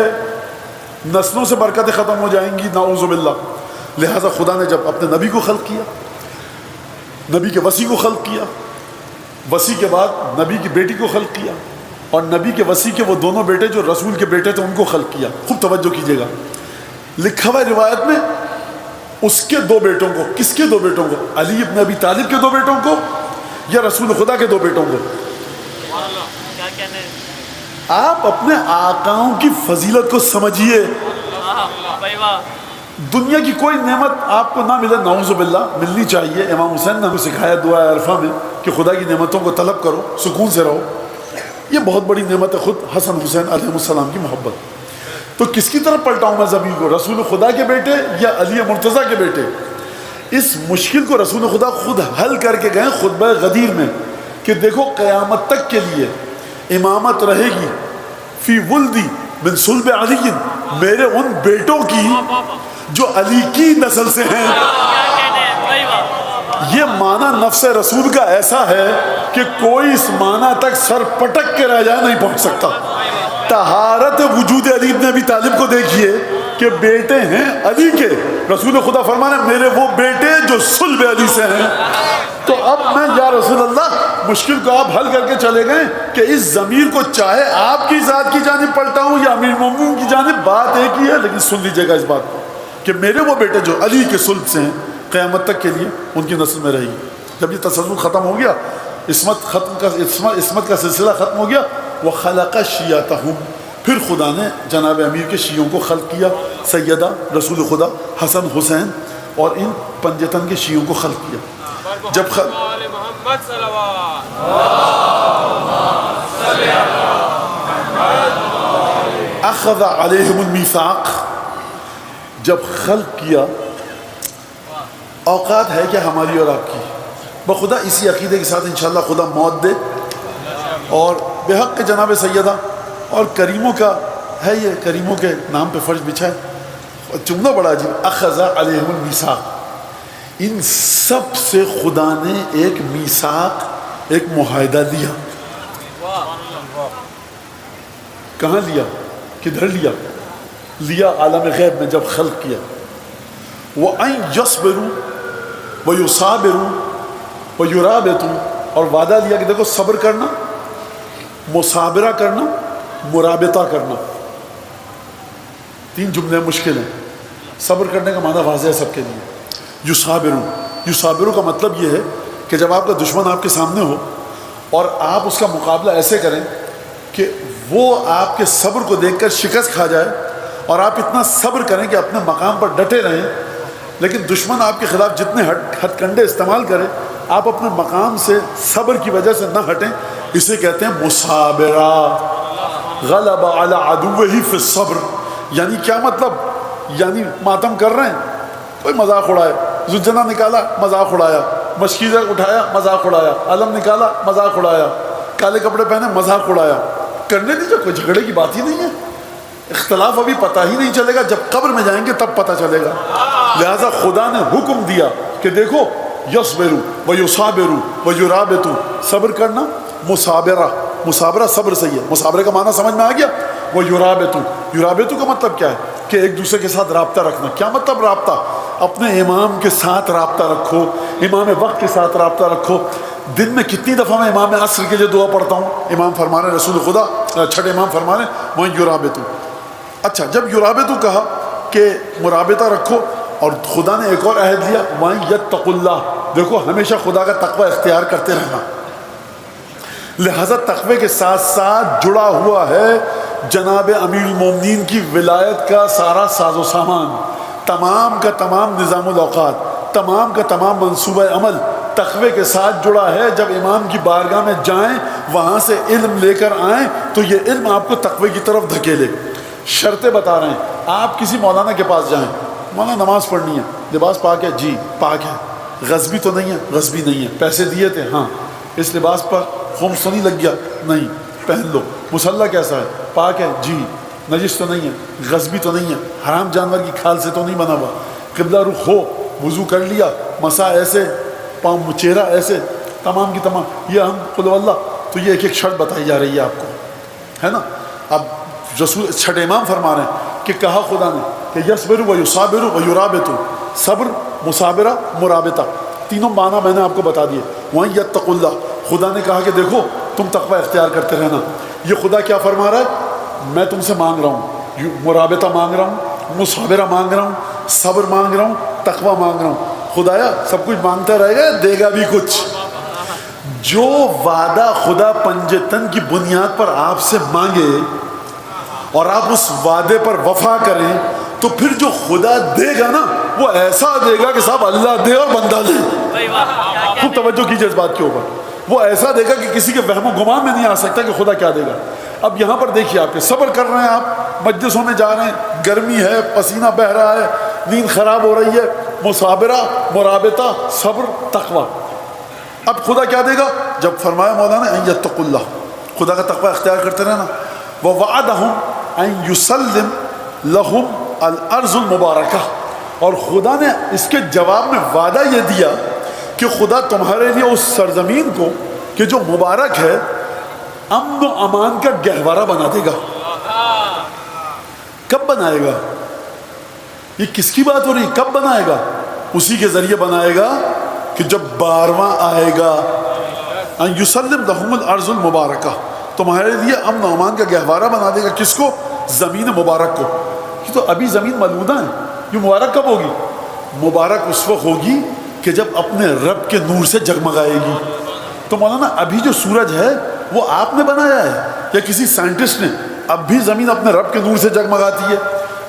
نسلوں سے برکتیں ختم ہو جائیں گی, نعوذ باللہ. لہٰذا خدا نے جب اپنے نبی کو خلق کیا, نبی کے وصی کو خلق کیا, وصی کے بعد نبی کی بیٹی کو خلق کیا, اور نبی کے وصی کے وہ دونوں بیٹے جو رسول کے بیٹے تھے ان کو خلق کیا. خوب توجہ کیجیے گا. لکھا ہوا ہے روایت میں اس کے 2 بیٹوں کو. کس کے 2 بیٹوں کو؟ علی ابن ابی طالب کے 2 بیٹوں کو, یا رسول خدا کے 2 بیٹوں کو؟ آپ اپنے آقاؤں کی فضیلت کو سمجھیے. دنیا کی کوئی نعمت آپ کو نہ ملے, نعوذ باللہ, ملنی چاہیے. امام حسین نے ہمیں سکھایا دعا عرفہ میں کہ خدا کی نعمتوں کو طلب کرو, سکون سے رہو. یہ بہت بڑی نعمت ہے خود حسن حسین علیہ السلام کی محبت. تو کس کی طرف پلٹاؤں میں زمین کو, رسول خدا کے بیٹے یا علی مرتضیٰ کے بیٹے؟ اس مشکل کو رسول خدا خود حل کر کے گئے خطبہ غدیر میں کہ دیکھو قیامت تک کے لیے امامت رہے گی فی ولدی من صلب علی, میرے ان بیٹوں کی جو علی کی نسل سے ہیں. یہ معنی نفس رسول کا ایسا ہے کہ کوئی اس معنی تک سر پٹک کے رہ جائے نہیں پہنچ سکتا. طہارت وجود علی ابن ابی طالب کو دیکھیے کہ بیٹے ہیں علی کے، رسول خدا فرمانے میرے وہ بیٹے جو صلب علی سے ہیں. تو اب میں یا رسول اللہ مشکل کو آپ حل کر کے چلے گئے کہ اس ضمیر کو چاہے آپ کی ذات کی جانب پلٹاؤں یا امیر المومنین کی جانب، بات ایک ہی ہے، لیکن سن لیجیے گا اس بات کو کہ میرے وہ بیٹے جو علی کے صلب سے ہیں قیامت تک کے لیے ان کی نسل میں رہے گی. جب یہ تسلسل ختم ہو گیا، عصمت کا سلسلہ ختم ہو گیا، وَخَلَقَ شِيَّتَهُمْ، پھر خدا نے جناب امیر کے شیعوں کو خلق کیا، سیدہ رسول خدا حسن حسین اور ان پنجتن کے شیعوں کو خلق کیا. جب اخذ علیہم المیثاق، جب خلق کیا، اوقات ہے کہ ہماری اور آپ کی، بخدا اسی عقیدے کے ساتھ انشاءاللہ خدا موت دے اور بے حق کے جناب سیدہ اور کریموں کا ہے، یہ کریموں کے نام پہ فرش بچھائے. جملہ بڑا عجیب، اخذ علیہم المیثاق، ان سب سے خدا نے ایک میثاق، ایک معاہدہ لیا. کہاں لیا؟ کدھر لیا؟ لیا عالم غیب میں جب خلق کیا. وَأَن يَصْبِرُوا وَيُصَابِرُوا وَيُرَابِطُوا، اور وعدہ لیا کہ دیکھو صبر کرنا، مصابرہ کرنا، مرابطہ کرنا. تین جملے مشکل ہیں. صبر کرنے کا معنی واضح ہے سب کے لیے. یصابرو کا مطلب یہ ہے کہ جب آپ کا دشمن آپ کے سامنے ہو اور آپ اس کا مقابلہ ایسے کریں کہ وہ آپ کے صبر کو دیکھ کر شکست کھا جائے اور آپ اتنا صبر کریں کہ اپنے مقام پر ڈٹے رہیں، لیکن دشمن آپ کے خلاف جتنے ہتھ کنڈے استعمال کرے آپ اپنے مقام سے صبر کی وجہ سے نہ ہٹیں، اسے کہتے ہیں مصابرہ. غلب علی عدوہ فی الصبر، یعنی کیا مطلب؟ یعنی ماتم کر رہے ہیں، کوئی مذاق اڑائے، زجنہ نکالا مذاق اڑایا، مشکیزہ اٹھایا مذاق اڑایا، علم نکالا مذاق اڑایا، کالے کپڑے پہنے مذاق اڑایا. کرنے دیجیے، کوئی جھگڑے کی بات ہی نہیں ہے. اختلاف ابھی پتہ ہی نہیں چلے گا، جب قبر میں جائیں گے تب پتہ چلے گا. لہٰذا خدا نے حکم دیا کہ دیکھو یصبروا ویصابروا ویرابطوا، صبر کرنا، مصابرہ صبر سے ہی ہے. مصابرہ کا معنی سمجھ میں آ گیا. یرابطوا کا مطلب کیا ہے؟ کہ ایک دوسرے کے ساتھ رابطہ رکھنا. کیا مطلب رابطہ؟ اپنے امام کے ساتھ رابطہ رکھو، امام وقت کے ساتھ رابطہ رکھو. دن میں کتنی دفعہ میں امام عصر کے لیے دعا پڑھتا ہوں؟ امام فرمانے رسول خدا چھٹے امام فرمانے وہ یرابطوا. اچھا، جب یرابطوا کہا کہ مرابطہ رکھو، اور خدا نے ایک اور عہد لیا وَأَن يَتَّقُوا اللَّهَ، دیکھو ہمیشہ خدا کا تقوی اختیار کرتے رہنا. لہذا تقوی کے ساتھ ساتھ جڑا ہوا ہے جناب امیر المومنین کی ولایت کا سارا ساز و سامان، تمام کا تمام نظام الاوقات، تمام کا تمام منصوبہ عمل تقوی کے ساتھ جڑا ہے. جب امام کی بارگاہ میں جائیں، وہاں سے علم لے کر آئیں تو یہ علم آپ کو تقوی کی طرف دھکیلے. شرطیں بتا رہے ہیں. آپ کسی مولانا کے پاس جائیں، مولانا نماز پڑھنی ہے، لباس پاک ہے؟ جی پاک ہے. غصبی تو نہیں ہے؟ غصبی نہیں ہے. پیسے دیے تھے؟ ہاں. اس لباس پر خمس تو نہیں لگ گیا؟ نہیں، پہن لو. مصلی کیسا ہے؟ پاک ہے؟ جی. نجس تو نہیں ہے؟ غصبی تو نہیں ہے؟ حرام جانور کی کھال سے تو نہیں بنا ہوا؟ قبلہ رخ ہو، وضو کر لیا، مسا ایسے، پاؤں چہرہ ایسے، تمام کی تمام. یہ ہم قل اللہ، تو یہ ایک ایک شرط بتائی جا رہی ہے آپ کو، ہے نا. اب رسول چھٹے امام فرما رہے ہیں کہ کہا خدا نے کہ یصبر و یصابر و یرابط، صبر، مصابرہ، مرابطہ، تینوں معنی میں نے آپ کو بتا دیے. وَأَن يَتَّقُوا اللَّهَ، خدا نے کہا کہ دیکھو تم تقوی اختیار کرتے رہنا. یہ خدا کیا فرما رہا ہے؟ میں تم سے مانگ رہا ہوں، مرابطہ مانگ رہا ہوں، مصابرہ مانگ رہا ہوں، صبر مانگ رہا ہوں، تقوی مانگ رہا ہوں. خدایا سب کچھ مانگتا رہے گا، دے گا بھی کچھ. جو وعدہ خدا پنجتن کی بنیاد پر آپ سے مانگے اور آپ اس وعدے پر وفا کریں تو پھر جو خدا دے گا نا وہ ایسا دے گا کہ صاحب اللہ دے اور بندہ دے. خوب توجہ کیجیے اس بات کے اوپر. وہ ایسا دے گا کہ کسی کے وہم و گمان میں نہیں آ سکتا کہ خدا کیا دے گا. اب یہاں پر دیکھیے، آپ کے صبر کر رہے ہیں، آپ مجلسوں میں جا رہے ہیں، گرمی ہے، پسینہ بہ رہا ہے، نیند خراب ہو رہی ہے، مصابرہ، مرابطہ، صبر، تقوی. اب خدا کیا دے گا؟ جب فرمایا مولانا ان یتقوا اللہ، خدا کا تقوی اختیار کرتے رہنا. وَوَعَدَهُمْ ان يُسَلِّمْ لَهُمْ الْأَرْضُ الْمُبَارَكَةَ، اور خدا نے اس کے جواب میں وعدہ یہ دیا کہ خدا تمہارے لیے اس سرزمین کو کہ جو مبارک ہے امن و امان کا گہوارہ بنا دے گا. کب بنائے گا؟ یہ کس کی بات ہو رہی؟ کب بنائے گا؟ اسی کے ذریعے بنائے گا کہ جب 12واں آئے گا. ان یسلم لہم الارض المبارکہ، تمہارے لیے امن و امان کا گہوارہ بنا دے گا. کس کو؟ زمین مبارک کو. یہ تو ابھی زمین ملعونہ ہے، یہ مبارک کب ہوگی؟ مبارک اس وقت ہوگی کہ جب اپنے رب کے نور سے جگمگائے گی. تو مولانا ابھی جو سورج ہے وہ آپ نے بنایا ہے یا کسی سائنٹسٹ نے؟ اب بھی زمین اپنے رب کے نور سے جگمگاتی ہے.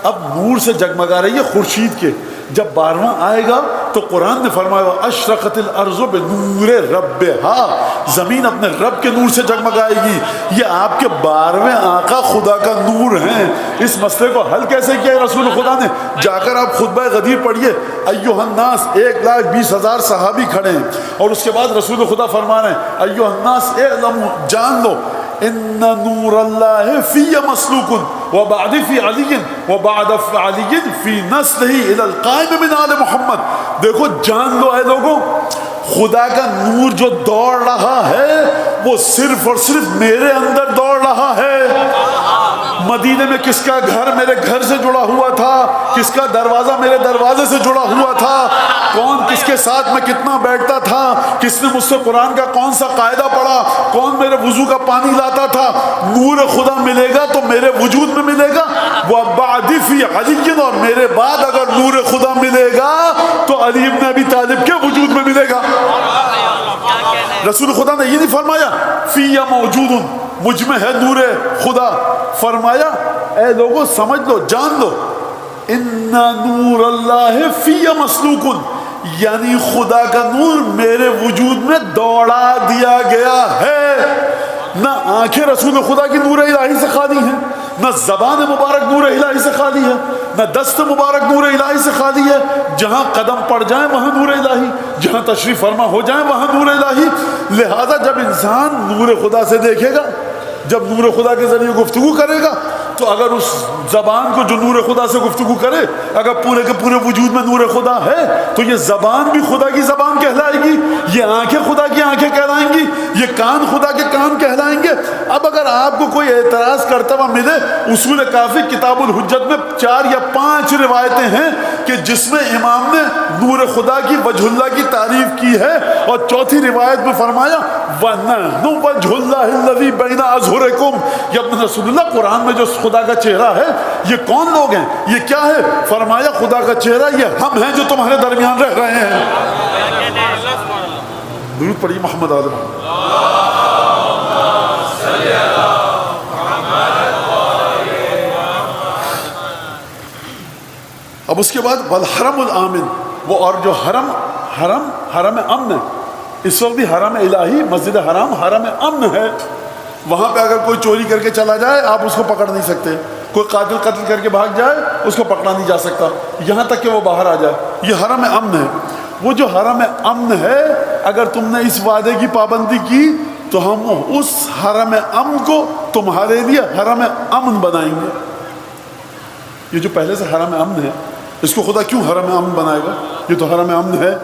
اب نور سے جگمگا رہی ہے خورشید کے. جب 12واں آئے گا تو قرآن نے فرمایا اشرقت الارض بنور ربها، زمین اپنے رب کے نور سے جگمگائے گی. یہ آپ کے 12ویں آقا خدا کا نور ہیں. اس مسئلے کو حل کیسے کیا ہے رسول خدا نے؟ جا کر آپ خطبہ غدیر پڑھیے. ایھا الناس، 1,20,000 صحابی کھڑے ہیں اور اس کے بعد رسول خدا فرما رہے ہیں ایھا الناس اعلموا، جان لو ان نور اللہ فی مسلوک وبعد فی علی وبعد علی فی نسلہ الی القائم من آل محمد. دیکھو جان لو اے لوگوں، خدا کا نور جو دوڑ رہا ہے وہ صرف اور صرف میرے اندر دوڑ رہا ہے. مدینے میں کس کا گھر میرے گھر سے جڑا ہوا تھا، کس کا دروازہ میرے دروازے سے جڑا ہوا تھا، کون کس کے ساتھ میں کتنا بیٹھتا تھا، کس نے مجھ سے قرآن کا کون سا قاعدہ پڑھا، کون میرے وضو کا پانی لاتا تھا. نور خدا ملے گا تو میرے وجود میں ملے گا. وہ بعد فی علی، اور میرے بعد اگر نور خدا ملے گا تو علی ابن ابی طالب کے وجود میں ملے گا. رسول خدا نے یہ نہیں فرمایا فی موجود، مجھ میں ہے نور خدا. فرمایا اے لوگوں سمجھ لو، جان لو ان نور اللہ فی مسلوک، یعنی خدا کا نور میرے وجود میں دوڑا دیا گیا ہے. نہ آنکھیں رسول خدا کی نور الہی سے خالی ہیں، نہ زبان مبارک نور الہی سے خالی ہے، نہ دست مبارک نور الہی سے خالی ہے. جہاں قدم پڑ جائیں وہاں نور الہی، جہاں تشریف فرما ہو جائیں وہاں نور الہی. لہذا جب انسان نور خدا سے دیکھے گا، جب نور خدا کے ذریعے گفتگو کرے گا، تو اگر اس زبان کو جو نور خدا سے گفتگو کرے اگر پورے کے پورے وجود میں نور خدا ہے تو یہ زبان بھی خدا کی زبان کہلائے گی، یہ آنکھیں خدا کی آنکھیں کہلائیں گی، یہ کان خدا کے کان کہلائیں گے. اب اگر آپ کو کوئی اعتراض کرتا ہوا ملے، اصول کافی کتاب الحجت میں 4 یا 5 روایتیں ہیں کہ جس میں امام نے نور خدا کی وجہ اللہ کی تعریف کی ہے، اور چوتھی روایت میں فرمایا وَنَحْنُ وَجْهُ اللَّهِ الَّذِي بَيْنَ أَظْهُرِكُمْ، یا اپنے رسول اللہ قرآن میں جو خدا کا چہرہ ہے یہ کون لوگ ہیں، یہ کیا ہے؟ فرمایا خدا کا چہرہ یہ ہم ہیں جو تمہارے درمیان رہ رہے ہیں. درود پڑھیے محمد آدم. اب اس کے بعد والحرم الآمن، وہ اور جو حرم امن ہے. اس وقت بھی حرم الہی مسجد حرام حرم امن ہے. وہاں پہ اگر کوئی چوری کر کے چلا جائے آپ اس کو پکڑ نہیں سکتے، کوئی قاتل قتل کر کے بھاگ جائے اس کو پکڑا نہیں جا سکتا یہاں تک کہ وہ باہر آ جائے. یہ حرم امن ہے. وہ جو حرم امن ہے، اگر تم نے اس وعدے کی پابندی کی تو ہم اس حرم امن کو تمہارے لیے حرم امن بنائیں گے. یہ جو پہلے سے حرم امن ہے اس کو خدا کیوں حرم امن بنائے گا؟ یہ تو حرم امن ہے.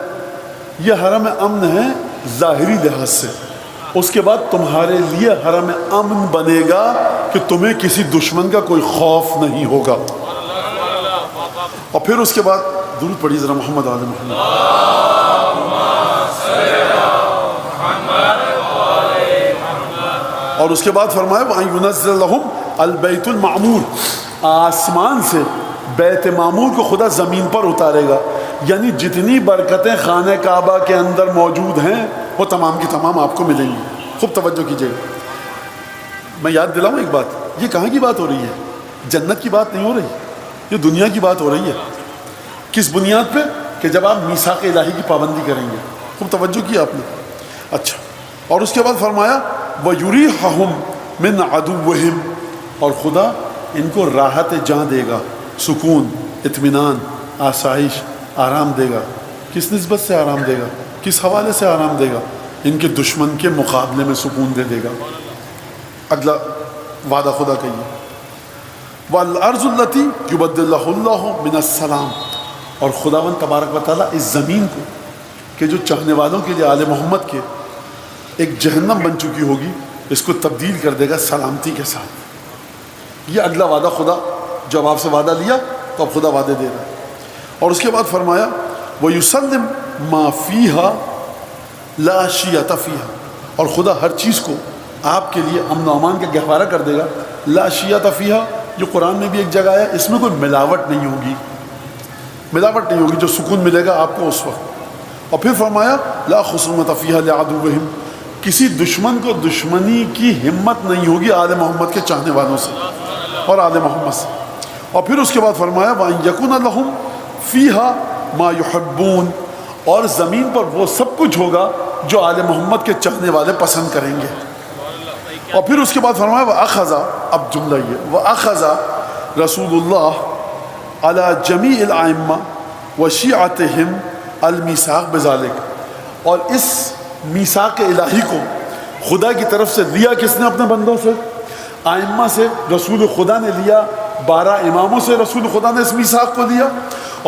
یہ حرم امن ہے ظاہری لحاظ سے. اس کے بعد تمہارے لیے حرم امن بنے گا کہ تمہیں کسی دشمن کا کوئی خوف نہیں ہوگا. اور پھر اس کے بعد درود پڑھیے ذرا محمد آل محمد. اور اس کے بعد فرمایا وَأَن يُنَزِّلَ لَهُمْ الْبَيْتُ الْمَعْمُورُ، آسمان سے بیت معمور کو خدا زمین پر اتارے گا. یعنی جتنی برکتیں خانہ کعبہ کے اندر موجود ہیں وہ تمام کی تمام آپ کو ملیں گی. خوب توجہ کیجئے. میں یاد دلاؤں ایک بات، یہ کہاں کی بات ہو رہی ہے؟ جنت کی بات نہیں ہو رہی، یہ دنیا کی بات ہو رہی ہے. کس بنیاد پہ؟ کہ جب آپ میثاق الہی کی پابندی کریں گے. خوب توجہ کی آپ نے. اچھا، اور اس کے بعد فرمایا وَيُرِيحَهُمْ مِنْ عَدُوِّهِمْ، اور خدا ان کو راحت جاں دے گا، سکون، اطمینان، آسائش، آرام دے گا. کس نسبت سے آرام دے گا؟ کس حوالے سے آرام دے گا؟ ان کے دشمن کے مقابلے میں سکون دے گا. اگلا وعدہ خدا کہیے وَالْأَرْضُ الَّتِي يُبَدِّلُهَا اللَّهُ مِنَ السَّلَامِ، اور خداوند تبارک و تعالیٰ اس زمین کو کہ جو چاہنے والوں کے لیے آل محمد کے ایک جہنم بن چکی ہوگی، اس کو تبدیل کر دے گا سلامتی کے ساتھ. یہ اگلا وعدہ خدا جب آپ سے وعدہ لیا تو اب خدا وعدے دے رہا ہے. اور اس کے بعد فرمایا وَيُسَلِّمْ مَا فِيهَا لَا شِيَةَ فِيهَا، اور خدا ہر چیز کو آپ کے لیے امن و امان کا گہوارہ کر دے گا. لا شیعۃ فیہا، جو قرآن میں بھی ایک جگہ ہے، اس میں کوئی ملاوٹ نہیں ہوگی، ملاوٹ نہیں ہوگی، جو سکون ملے گا آپ کو اس وقت. اور پھر فرمایا لا خصومۃ فیہا لعدوہم، کسی دشمن کو دشمنی کی ہمت نہیں ہوگی آل محمد کے چاہنے والوں سے اور آل محمد سے. اور پھر اس کے بعد فرمایا وَأَن يَكُونَ لَهُمْ فِيهَا مَا يُحِبُّونَ، اور زمین پر وہ سب کچھ ہوگا جو آل محمد کے چاہنے والے پسند کریں گے. اور پھر اس کے بعد فرمایا وَأَخَذَ، اب جملہ یہ وَأَخَذَ رسول اللہ علی جمیع الائمہ وشیعتہم المیثاق بذالک، اور اس میثاق الہی کو خدا کی طرف سے لیا کس نے؟ اپنے بندوں سے، آئمہ سے رسول خدا نے لیا، 12 اماموں سے رسول خدا نے اس میثاق کو لیا،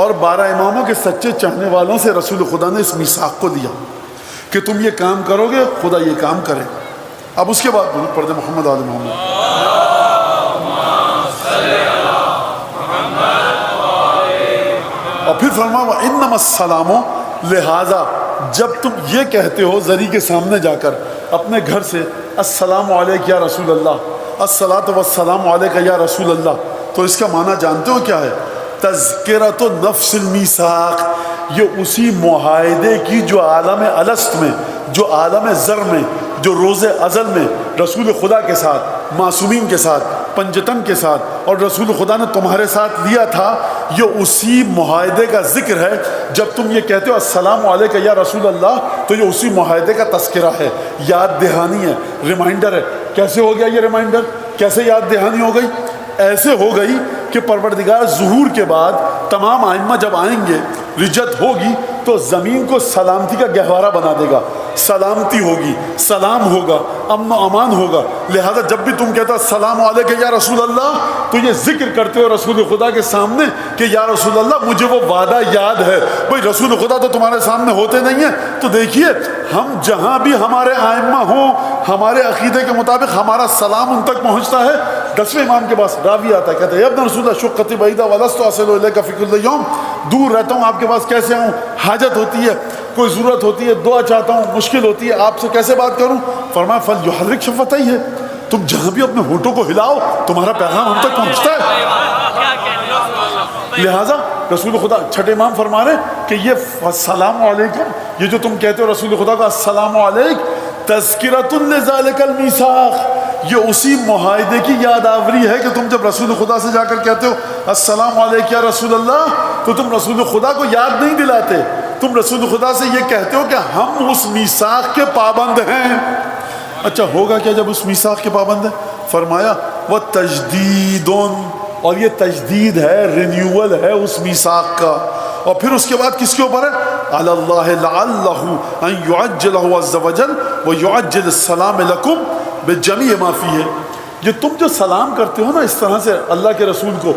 اور 12 اماموں کے سچے چاہنے والوں سے رسول خدا نے اس میثاق کو لیا کہ تم یہ کام کرو گے، خدا یہ کام کرے. اب اس کے بعد درود پڑھ دیں محمد آل محمد. اور پھر فرمایا وَإِنَّمَا السَّلَامُ، لہٰذا جب تم یہ کہتے ہو زری کے سامنے جا کر اپنے گھر سے السلام علیک یا رسول اللہ، الصلاۃ والسلام علیک یا رسول اللہ، تو اس کا معنی جانتے ہو کیا ہے؟ تذکرۃ نفس المیثاق، یہ اسی معاہدے کی جو عالم الست میں، جو عالم ذر میں، جو روز ازل میں رسول خدا کے ساتھ، معصومین کے ساتھ، پنجتن کے ساتھ اور رسول خدا نے تمہارے ساتھ لیا تھا، یہ اسی معاہدے کا ذکر ہے. جب تم یہ کہتے ہو السلام علیک یا رسول اللہ، تو یہ اسی معاہدے کا تذکرہ ہے، یاد دہانی ہے، ریمائنڈر ہے. کیسے ہو گیا یہ ریمائنڈر؟ کیسے یاد دہانی ہو گئی؟ ایسے ہو گئی کہ پروردگار ظہور کے بعد تمام ائمہ جب آئیں گے، رجت ہوگی تو زمین کو سلامتی کا گہوارہ بنا دے گا، سلامتی ہوگی، سلام ہوگا، امن و امان ہوگا. لہذا جب بھی تم کہتا السلام علیک یا رسول اللہ، تو یہ ذکر کرتے ہو رسول خدا کے سامنے کہ یا رسول اللہ مجھے وہ وعدہ یاد ہے. بھئی رسول خدا تو تمہارے سامنے ہوتے نہیں ہیں، تو دیکھیے ہم جہاں بھی ہمارے ائمہ ہوں، ہمارے عقیدے کے مطابق ہمارا سلام ان تک پہنچتا ہے. 10ویں امام کے پاس راوی آتا ہے، کہتا ہے ابن رسول اللہ شقتی بعیدہ ولست اصل الیک فی کل یوم، دور رہتا ہوں آپ کے پاس کیسے آؤں؟ حاجت ہوتی ہے، کوئی ضرورت ہوتی ہے، دعا چاہتا ہوں، مشکل ہوتی ہے، آپ سے کیسے بات کروں؟ فرمایا فلیحرک شفتیہ، تم جہاں بھی اپنے ہونٹوں کو ہلاؤ تمہارا پیغام ہم تک پہنچتا ہے. لہٰذا رسول خدا 6 امام فرما رہے کہ یہ السلام علیکم، یہ جو تم کہتے ہو رسول خدا کا السلام علیک، تذکرۃ لذالک المیثاق، یہ اسی معاہدے کی یاد آوری ہے کہ تم جب رسول خدا سے جا کر کہتے ہو السلام علیک یا رسول اللہ، تو تم رسول خدا کو یاد نہیں دلاتے، تم رسول خدا سے یہ کہتے ہو کہ ہم اس میثاق کے پابند ہیں. اچھا ہوگا کیا جب اس میثاق کے پابند ہیں؟ فرمایا وَتَجْدِيدٌ، اور یہ تجدید ہے، رینیول ہے اس میثاق کا. اور پھر اس کے بعد کس کے اوپر ہے؟ علی اللہ لعلہ ان یعجلہ عز وجل ویعجل السلام لکم بجمیع ما فیہ. یہ تم جو سلام کرتے ہو نا اس طرح سے اللہ کے رسول کو،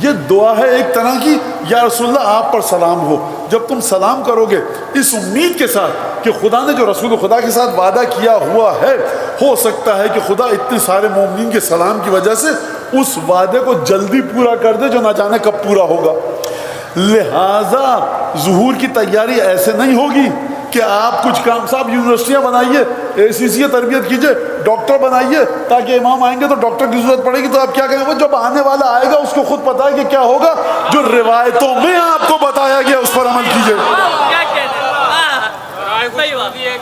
یہ دعا ہے ایک طرح کی، یا رسول اللہ آپ پر سلام ہو. جب تم سلام کرو گے اس امید کے ساتھ کہ خدا نے جو رسول خدا کے ساتھ وعدہ کیا ہوا ہے، ہو سکتا ہے کہ خدا اتنے سارے مومنین کے سلام کی وجہ سے اس وعدے کو جلدی پورا کر دے جو نہ جانے کب پورا ہوگا. لہٰذا ظہور کی تیاری ایسے نہیں ہوگی کہ آپ کچھ کام، صاحب یونیورسٹیاں بنائیے، ACC تربیت کیجئے، ڈاکٹر بنائیے، تاکہ امام آئیں گے تو ڈاکٹر کی ضرورت پڑے گی تو آپ کیا کہیں گے؟ وہ جب آنے والا آئے گا اس کو خود پتا ہے کہ کیا ہوگا، جو روایتوں میں آپ کو بتایا گیا اس پر عمل کیجئے.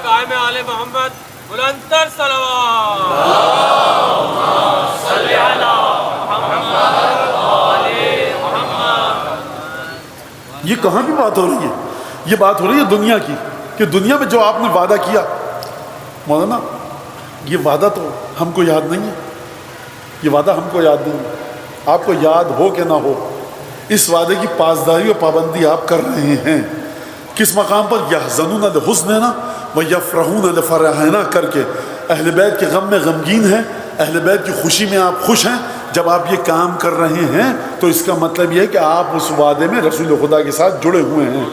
قائم آل محمد بلندتر صلوات. یہ کہاں کی بات ہو رہی ہے؟ یہ بات ہو رہی ہے دنیا کی، کہ دنیا میں جو آپ نے وعدہ کیا، مولانا یہ وعدہ تو ہم کو یاد نہیں ہے، یہ وعدہ ہم کو یاد نہیں ہے، آپ کو یاد ہو کہ نہ ہو، اس وعدے کی پاسداری و پابندی آپ کر رہے ہیں. کس مقام پر؟ یحزنون لحزننا ویفرحون لفرحنا کر کے اہل بیت کے غم میں غمگین ہیں، اہل بیت کی خوشی میں آپ خوش ہیں. جب آپ یہ کام کر رہے ہیں تو اس کا مطلب یہ ہے کہ آپ اس وعدے میں رسول خدا کے ساتھ جڑے ہوئے ہیں.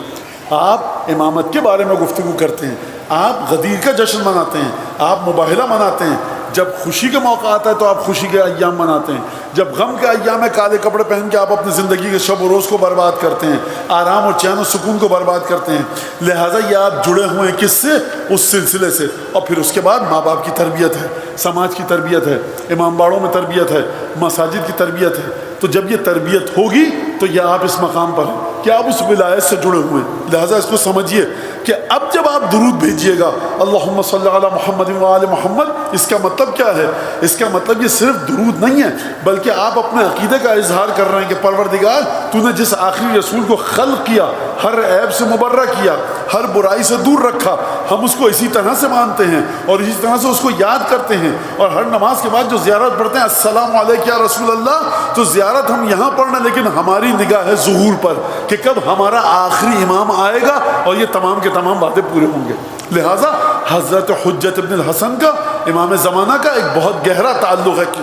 آپ امامت کے بارے میں گفتگو کرتے ہیں، آپ غدیر کا جشن مناتے ہیں، آپ مباہلہ مناتے ہیں، جب خوشی کا موقع آتا ہے تو آپ خوشی کے ایام مناتے ہیں، جب غم کے ایام میں کالے کپڑے پہن کے آپ اپنی زندگی کے شب و روز کو برباد کرتے ہیں، آرام اور چین و سکون کو برباد کرتے ہیں۔ لہٰذا یہ آپ جڑے ہوئے ہیں کس سے؟ اس سلسلے سے۔ اور پھر اس کے بعد ماں باپ کی تربیت ہے، سماج کی تربیت ہے، امام باڑوں میں تربیت ہے، مساجد کی تربیت ہے۔ تو جب یہ تربیت ہوگی تو یہ آپ اس مقام پر ہیں کہ آپ اس ولایت سے جڑے ہوئے ہیں۔ لہٰذا اس کو سمجھیے کہ اب جب آپ درود بھیجیے گا اللہم صلی علی محمد و آل محمد، اس کا مطلب کیا ہے؟ اس کا مطلب یہ صرف درود نہیں ہے، بلکہ آپ اپنے عقیدے کا اظہار کر رہے ہیں کہ پروردگار تو نے جس آخری رسول کو خلق کیا، ہر عیب سے مبرہ کیا، ہر برائی سے دور رکھا، ہم اس کو اسی طرح سے مانتے ہیں اور اسی طرح سے اس کو یاد کرتے ہیں۔ اور ہر نماز کے بعد جو زیارت پڑھتے ہیں السلام علیک یا رسول اللہ، تو زیارت ہم یہاں پڑھنا، لیکن ہماری نگاہ ہے ظہور پر کہ کب ہمارا آخری امام آئے گا اور یہ تمام کے تمام باتیں پورے ہوں گے۔ لہٰذا حضرت حجت ابن الحسن کا امام زمانہ کا ایک بہت گہرا تعلق ہے کہ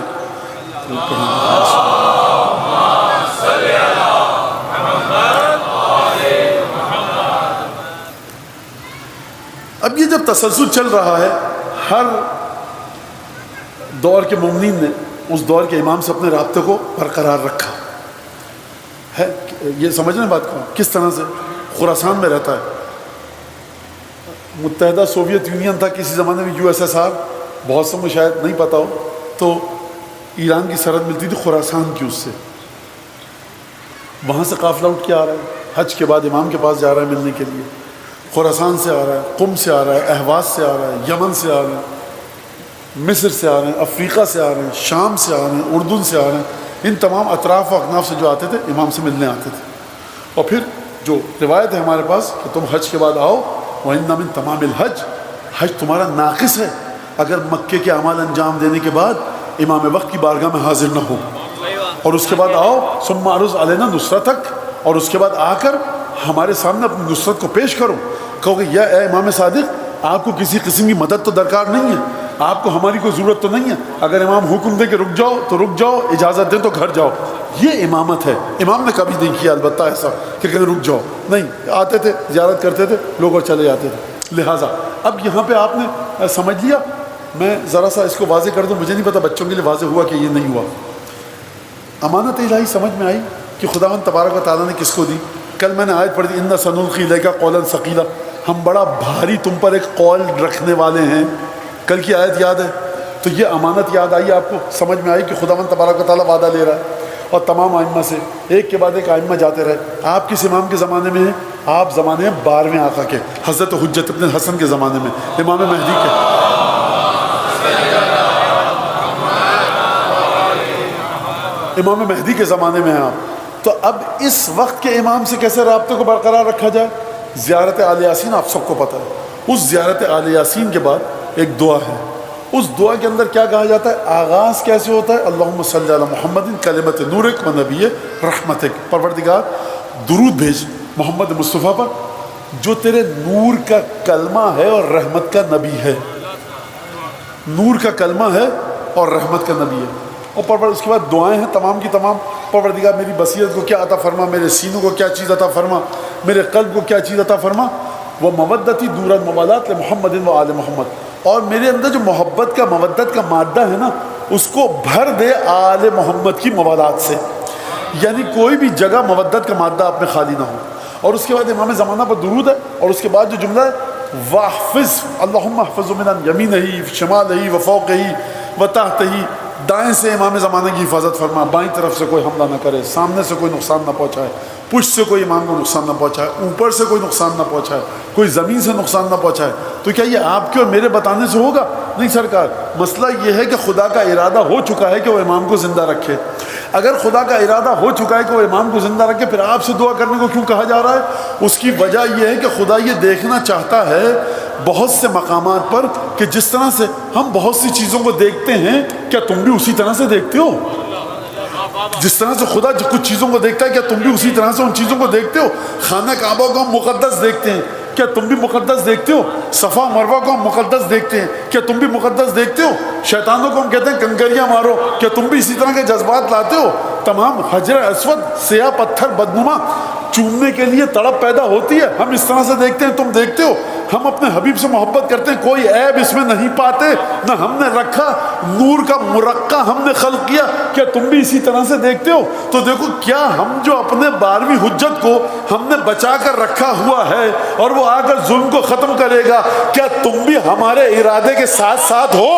اب یہ جب تسلسل چل رہا ہے، ہر دور کے مومنین نے اس دور کے امام سے اپنے رابطے کو برقرار رکھا ہے۔ یہ سمجھنے بات کو کس طرح سے خراسان میں رہتا ہے، متحدہ سوویت یونین تھا کسی زمانے میں، USSR، بہت سے کو شاید نہیں پتہ ہو، تو ایران کی سرحد ملتی تھی خراسان کی، اس سے وہاں سے قافلہ اٹھ کے آ رہا ہے، حج کے بعد امام کے پاس جا رہا ہے ملنے کے لیے، خراسان سے آ رہا ہے، قم سے آ رہا ہے، اہواز سے آ رہا ہے، یمن سے آ رہے ہیں، مصر سے آ رہے ہیں، افریقہ سے آ رہے ہیں، شام سے آ رہے ہیں، اردن سے آ رہے ہیں، ان تمام اطراف و اکناف سے جو آتے تھے امام سے ملنے آتے تھے۔ اور پھر جو روایت ہے ہمارے پاس کہ تم حج کے بعد آؤ، وَإِنَّ مِن تَمَامِ الْحَجِّ، حج تمہارا ناقص ہے اگر مکے کے اعمال انجام دینے کے بعد امام وقت کی بارگاہ میں حاضر نہ ہو، اور اس کے بعد آؤ ثم عرض علینا نصرتک، اور اس کے بعد آ کر ہمارے سامنے اپنی نصرت کو پیش کرو، کہو کہ یا اے امام صادق، آپ کو کسی قسم کی مدد تو درکار نہیں ہے، آپ کو ہماری کوئی ضرورت تو نہیں ہے، اگر امام حکم دے کہ رک جاؤ تو رک جاؤ، اجازت دیں تو گھر جاؤ۔ یہ امامت ہے۔ امام نے کبھی نہیں کیا البتہ ایسا کہ کہیں رک جاؤ، نہیں، آتے تھے، زیارت کرتے تھے، لوگ اور چلے جاتے تھے۔ لہٰذا اب یہاں پہ آپ نے سمجھ لیا، میں ذرا سا اس کو واضح کر دوں، مجھے نہیں پتا بچوں کے لیے واضح ہوا کہ یہ نہیں ہوا۔ امانت الہی سمجھ میں آئی کہ خداوند تبارک و تعالیٰ نے کس کو دی؟ کل میں نے آیت پڑھی تھی، اِنَّ سَنُلْقِي عَلَيْكَ قَوْلًا ثَقِيلًا، ہم بڑا بھاری تم پر ایک قول رکھنے والے ہیں۔ کل کی آیت یاد ہے؟ تو یہ امانت یاد آئی آپ کو، سمجھ میں آئی کہ خداوند تبارک و تعالیٰ وعدہ لے رہا ہے، اور تمام ائمہ سے ایک کے بعد ایک ائمہ جاتے رہے۔ آپ کس امام کے زمانے میں ہیں؟ آپ زمانے ہیں 12ویں آقا کے، حضرت حجت ابن الحسن کے زمانے میں، امام مہدی کے۔ امام مہدی کے زمانے میں ہیں آپ۔ تو اب اس وقت کے امام سے کیسے رابطے کو برقرار رکھا جائے؟ زیارت آل یاسین آپ سب کو پتہ ہے۔ اس زیارت آل یاسین کے بعد ایک دعا ہے، اس دعا کے اندر کیا کہا جاتا ہے؟ آغاز کیسے ہوتا ہے؟ اللہم صلی علی محمد کلمت نورک و نبی رحمتک، پروردگار درود بھیج محمد مصطفیٰ پر جو تیرے نور کا کلمہ ہے اور رحمت کا نبی ہے، نور کا کلمہ ہے اور رحمت کا نبی ہے۔ اور اس کے بعد دعائیں ہیں تمام کی تمام، پروردگار میری بصیرت کو کیا عطا فرما، میرے سینوں کو کیا چیز عطا فرما، میرے قلب کو کیا چیز عطا فرما، وہ مودتی دور الموالات لمحمد و آل محمد، اور میرے اندر جو محبت کا مودت کا مادہ ہے نا اس کو بھر دے آل محمد کی موالات سے، یعنی کوئی بھی جگہ مودت کا مادہ آپ میں خالی نہ ہو۔ اور اس کے بعد امام زمانہ پر درود ہے، اور اس کے بعد جو جملہ ہے واحفظ اللہم احفظ من یمینہ شمالہ وفوقہ وتحتہ، دائیں سے امام زمانہ کی حفاظت فرما، بائیں طرف سے کوئی حملہ نہ کرے، سامنے سے کوئی نقصان نہ پہنچائے، پشت سے کوئی امام کو نقصان نہ پہنچائے، اوپر سے کوئی نقصان نہ پہنچائے، کوئی زمین سے نقصان نہ پہنچائے۔ تو کیا یہ آپ کے اور میرے بتانے سے ہوگا؟ نہیں سرکار، مسئلہ یہ ہے کہ خدا کا ارادہ ہو چکا ہے کہ وہ امام کو زندہ رکھے۔ اگر خدا کا ارادہ ہو چکا ہے کہ وہ امام کو زندہ رکھے، پھر آپ سے دعا کرنے کو کیوں کہا جا رہا ہے؟ اس کی وجہ یہ ہے کہ خدا یہ دیکھنا چاہتا ہے بہت سے مقامات پر کہ جس طرح سے ہم بہت سی چیزوں کو دیکھتے ہیں، کیا تم بھی اسی طرح سے دیکھتے ہو؟ جس طرح سے خدا کچھ چیزوں کو دیکھتا ہے، کیا تم بھی اسی طرح سے ان چیزوں کو دیکھتے ہو؟ خانہ کعبہ کو ہم مقدس دیکھتے ہیں، کیا تم بھی مقدس دیکھتے ہو؟ صفا مروہ کو ہم مقدس دیکھتے ہیں، کیا تم بھی مقدس دیکھتے ہو؟ شیطانوں کو ہم کہتے ہیں کنکریاں مارو، کیا تم بھی اسی طرح کے جذبات لاتے ہو؟ تمام حجر اسود سیاہ پتھر بدنما چومنے کے لیے تڑپ پیدا ہوتی ہے، ہم اس طرح سے دیکھتے ہیں، تم دیکھتے ہو ہم اپنے حبیب سے محبت کرتے ہیں، کوئی عیب اس میں نہیں پاتے، نہ ہم نے رکھا، نور کا مرقع ہم نے خلق کیا، کیا تم بھی اسی طرح سے دیکھتے ہو؟ تو دیکھو کیا ہم جو اپنے 12ویں حجت کو ہم نے بچا کر رکھا ہوا ہے اور وہ آ کر ظلم کو ختم کرے گا، کیا تم بھی ہمارے ارادے کے ساتھ ساتھ ہو؟